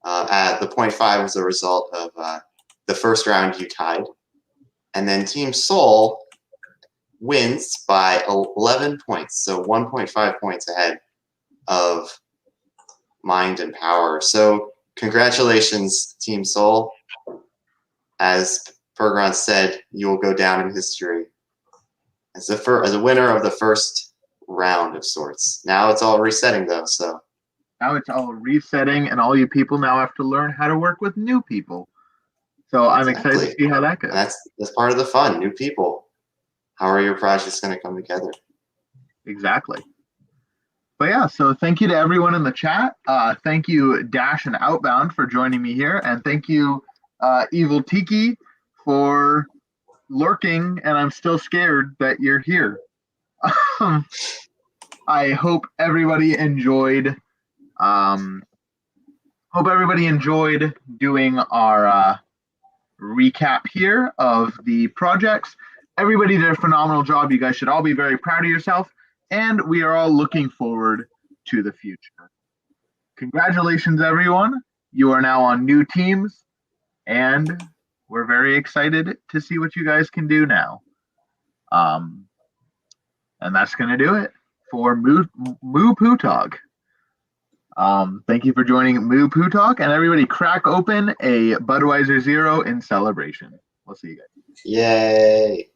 The 0.5 was the result of the first round you tied. And then Team Soul wins by 11 points. So 1.5 points ahead of Mind and Power. So congratulations, Team Soul. As PerGron said, you will go down in history as a winner of the first round of sorts. Now it's all resetting though, so. Now it's all resetting, and all you people now have to learn how to work with new people. So I'm excited to see how that goes. That's part of the fun, new people. How are your projects going to come together? Exactly. But yeah, so thank you to everyone in the chat. Thank you, Dash and Outbound, for joining me here. And thank you, Evil Tiki, for lurking, and I'm still scared that you're here. I hope everybody enjoyed Hope everybody enjoyed doing our recap here of the projects. Everybody did a phenomenal job. You guys should all be very proud of yourself, and we are all looking forward to the future. Congratulations, everyone. You are now on new teams, and we're very excited to see what you guys can do now. And that's going to do it for Moo Pooh Talk. Thank you for joining Moo Pooh Talk, and everybody crack open a Budweiser Zero in celebration. We'll see you guys. Yay.